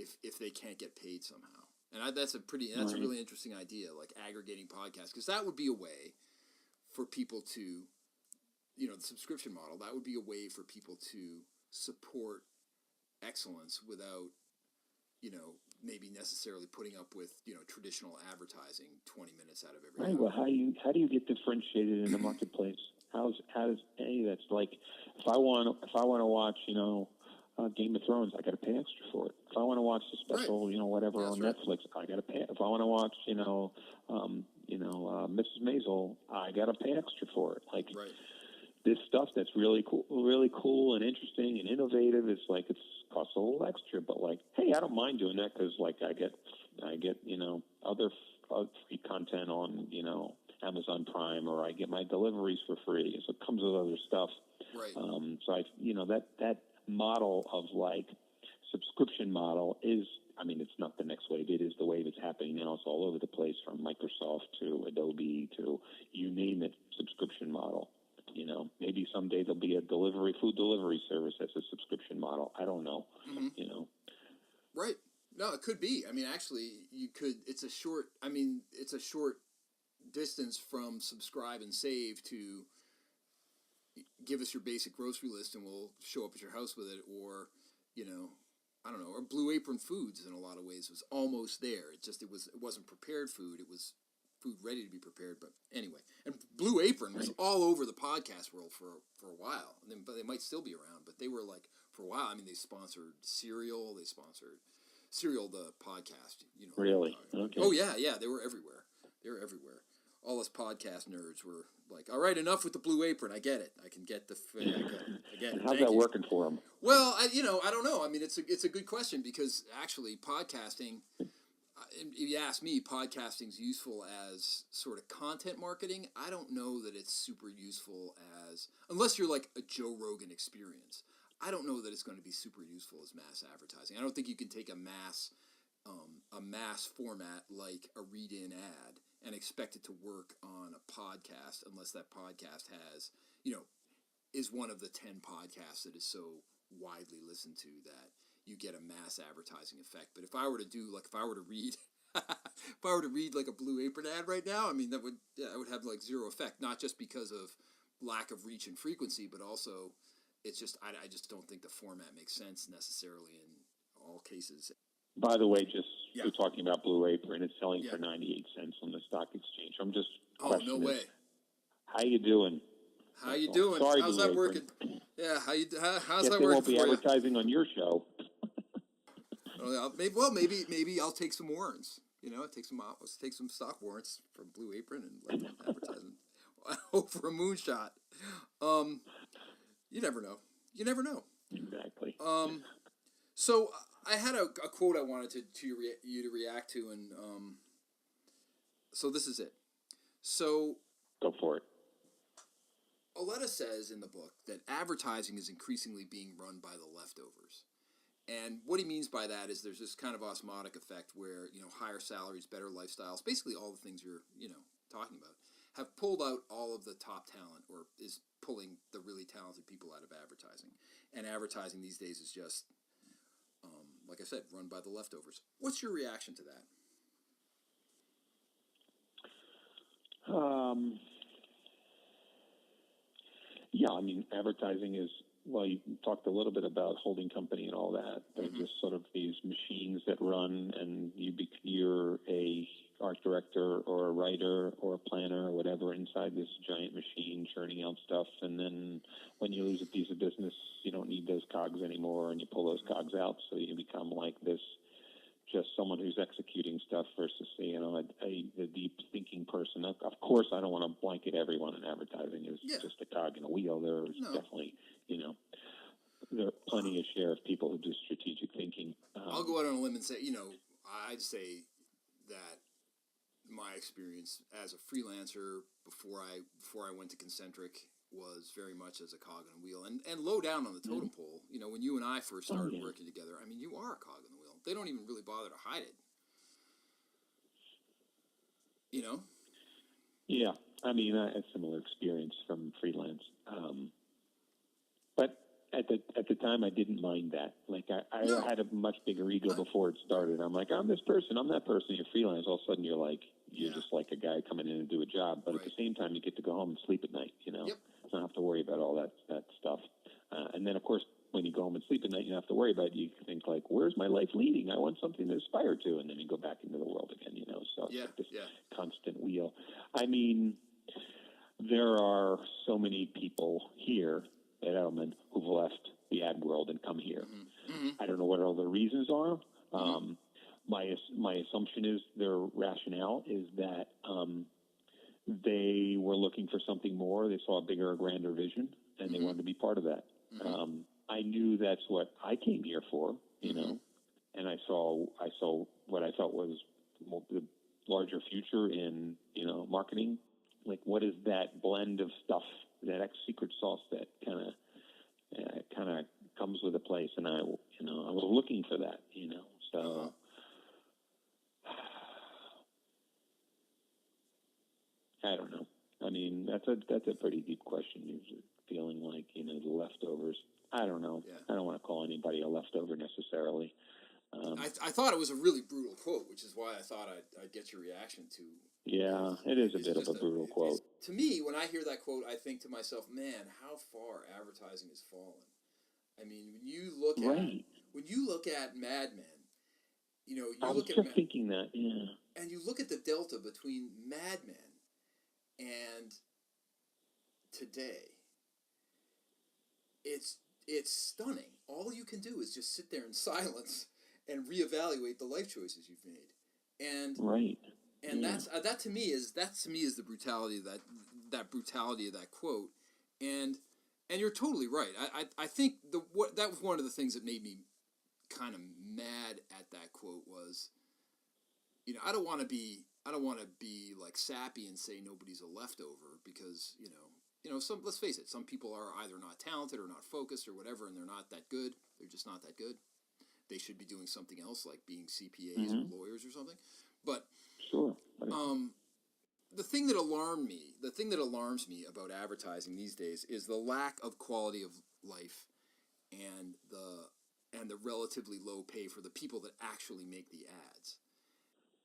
if they can't get paid somehow? And that's a really interesting idea, like aggregating podcasts, because that would be a way for people to, the subscription model, that would be a way for people to support excellence without, maybe necessarily putting up with, traditional advertising 20 minutes out of every hour. Right. Well, how do you get differentiated in the marketplace? That's like, if I want to watch, Game of Thrones, I got to pay extra for it. If I want to watch the special, whatever on Netflix, I got to pay. If I want to watch, Mrs. Maisel, I got to pay extra for it. Like, this stuff that's really cool and interesting and innovative is like, it's costs a little extra, but like, hey, I don't mind doing that because like I get other free content on Amazon Prime, or I get my deliveries for free. So it comes with other stuff. Right. So that model of like subscription model is, I mean, it's not the next wave. It is the wave that's happening now. It's all over the place, from Microsoft to Adobe to you name it, subscription model. Maybe someday there'll be a food delivery service that's a subscription model. I don't know. Mm-hmm. Right. No, it could be. I mean, actually, you could. It's a short distance from subscribe and save to give us your basic grocery list and we'll show up at your house with it, or I don't know, or Blue Apron Foods in a lot of ways was almost there. It wasn't prepared food. It was food ready to be prepared. But anyway, and Blue Apron was all over the podcast world for a while. But they might still be around. But they were like, for a while. I mean, they sponsored Serial. They sponsored Serial, the podcast. Really? Okay. Oh yeah. They were everywhere. All us podcast nerds were like, all right, enough with the Blue Apron. I get it. I can get I get it. How's that working for them? Well, I don't know. I mean, it's a good question, because actually podcasting, if you ask me, podcasting's useful as sort of content marketing. I don't know that it's super useful unless you're like a Joe Rogan Experience. I don't know that it's going to be super useful as mass advertising. I don't think you can take a mass format like a read-in ad and expect it to work on a podcast unless that podcast has, is one of the 10 podcasts that is so widely listened to that you get a mass advertising effect. But if I were to read like a Blue Apron ad right now, I mean, that would have like zero effect, not just because of lack of reach and frequency, but also it's just I just don't think the format makes sense necessarily in all cases. By the way, just we're talking about Blue Apron. It's selling for 98 cents on the stock exchange. I'm just questioning. Oh, no way. How you doing? How you doing? Sorry, how's Blue that Apron. working? Yeah, how's Guess that they working won't be for advertising on your show. Maybe I'll take some warrants. Take some stock warrants from Blue Apron and let them advertise them. I hope for a moonshot. You never know. You never know. Exactly. So I had a quote I wanted you to react to, and so this is it. So go for it. Oleta says in the book that advertising is increasingly being run by the leftovers. And what he means by that is there's this kind of osmotic effect where, higher salaries, better lifestyles, basically all the things you're, talking about, have pulled out all of the top talent, or is pulling the really talented people out of advertising. And advertising these days is just, like I said, run by the leftovers. What's your reaction to that? Yeah, I mean, advertising is, well, you talked a little bit about holding company and all that. They're just sort of these machines that run, and you're a art director or a writer or a planner or whatever inside this giant machine churning out stuff. And then when you lose a piece of business, you don't need those cogs anymore, and you pull those cogs out, so you become like this, just someone who's executing stuff versus, a deep thinking person. Of course, I don't want to blanket everyone in advertising as just a cog in a wheel. There's definitely, there are plenty of share of people who do strategic thinking. I'll go out on a limb and say, I'd say that my experience as a freelancer before I went to Concentric was very much as a cog in a wheel, and low down on the totem pole. When you and I first started working together, I mean, you are a cog in the wheel. They don't even really bother to hide it. Yeah, I mean, I had similar experience from freelance, but at the time, I didn't mind that. Like, I had a much bigger ego before it started. I'm like, I'm this person, I'm that person. You're freelance. All of a sudden, you're just like a guy coming in to do a job. But at the same time, you get to go home and sleep at night. Don't have to worry about all that stuff. And then, of course, when you go home and sleep at night, you don't have to worry about it. You think like, where's my life leading? I want something to aspire to, and then you go back into the world again. So it's like this constant wheel. I mean, there are so many people here at Edelman who've left the ad world and come here. I don't know what all the reasons are. My assumption is their rationale is that they were looking for something more. They saw a bigger, grander vision, and they wanted to be part of that. I knew that's what I came here for, and I saw what I felt was the larger future in, marketing. Like, what is that blend of stuff, that secret sauce that kind of comes with a place? And I was looking for that, so. I don't know. I mean, that's a pretty deep question. You're feeling like, the leftovers. I don't know. Yeah. I don't want to call anybody a leftover necessarily. I thought it was a really brutal quote, which is why I thought I'd get your reaction to. Yeah, it is a bit of a brutal quote. To me, when I hear that quote, I think to myself, man, how far advertising has fallen. I mean, when you look at Mad Men, I was just thinking that, yeah. And you look at the delta between Mad Men and today, it's stunning. All you can do is just sit there in silence and reevaluate the life choices you've made. And that to me is the brutality of that brutality of that quote. And you're totally right. I think that was one of the things that made me kind of mad at that quote was, I don't want to be like sappy and say nobody's a leftover because, let's face it, some people are either not talented or not focused or whatever, and they're not that good. They're just not that good. They should be doing something else like being CPAs or lawyers or something. But sure. The thing that alarms me about advertising these days is the lack of quality of life and the relatively low pay for the people that actually make the ads.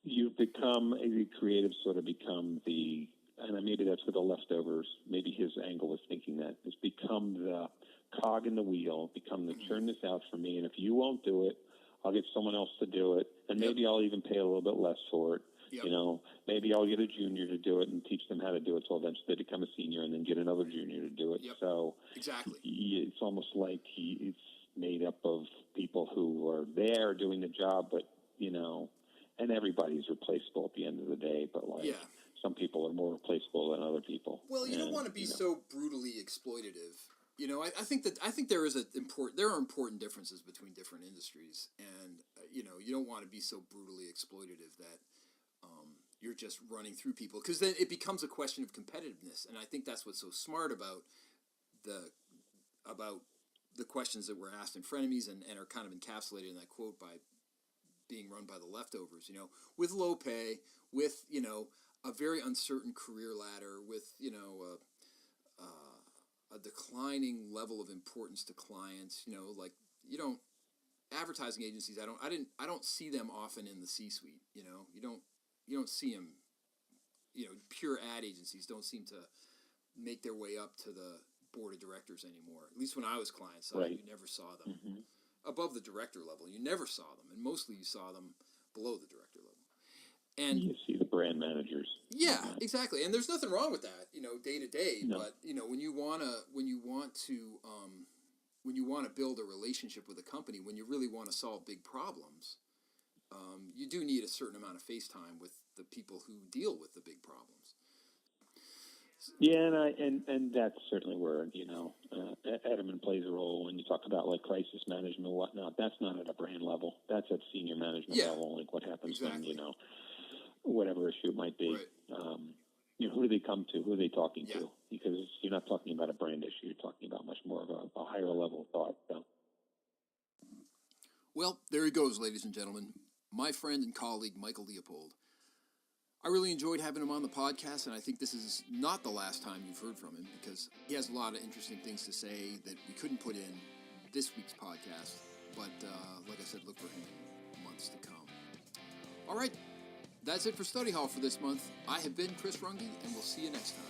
You've become, the creatives sort of become and maybe that's for the leftovers, maybe his angle is thinking that, it's become cog in the wheel, become the turn this out for me, and if you won't do it, I'll get someone else to do it, and maybe I'll even pay a little bit less for it. You know, maybe I'll get a junior to do it and teach them how to do it so eventually they become a senior and then get another junior to do it. So exactly, it's almost like it's made up of people who are there doing the job, but, you know, and everybody's replaceable at the end of the day, but like some people are more replaceable than other people. Well, you don't want to be so brutally exploitative. You know, I think there are important differences between different industries, and you know, you don't want to be so brutally exploitative that you're just running through people, because then it becomes a question of competitiveness, and I think that's what's so smart about the questions that were asked in Frenemies and are kind of encapsulated in that quote by being run by the leftovers. You know, with low pay, with, you know, a very uncertain career ladder, with, you know, a declining level of importance to clients. You know, like, you don't, advertising agencies, I don't see them often in the C-suite. You know, you don't see them. You know, pure ad agencies don't seem to make their way up to the board of directors anymore. At least when I was client side, you never saw them above the director level. You never saw them, and mostly you saw them below the director level. And you see the brand managers. Yeah, exactly. And there's nothing wrong with that, you know, day to day. But you know, when you want to build a relationship with a company, when you really want to solve big problems, you do need a certain amount of face time with the people who deal with the big problems. Yeah, and that's certainly where, you know, Edelman plays a role when you talk about like crisis management and whatnot. That's not at a brand level. That's at senior management level. Like what happens when, you know, whatever issue it might be. Right. You know, who do they come to? Who are they talking to? Because you're not talking about a brand issue. You're talking about much more of a higher level of thought. So. Well, there he goes, ladies and gentlemen. My friend and colleague, Michael Leopold. I really enjoyed having him on the podcast, and I think this is not the last time you've heard from him, because he has a lot of interesting things to say that we couldn't put in this week's podcast. But like I said, look for him in months to come. All right, that's it for Study Hall for this month. I have been Chris Runge, and we'll see you next time.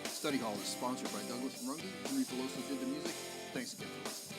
Study Hall is sponsored by Douglas and Runge. Henry Veloso did the music. Thanks again for listening.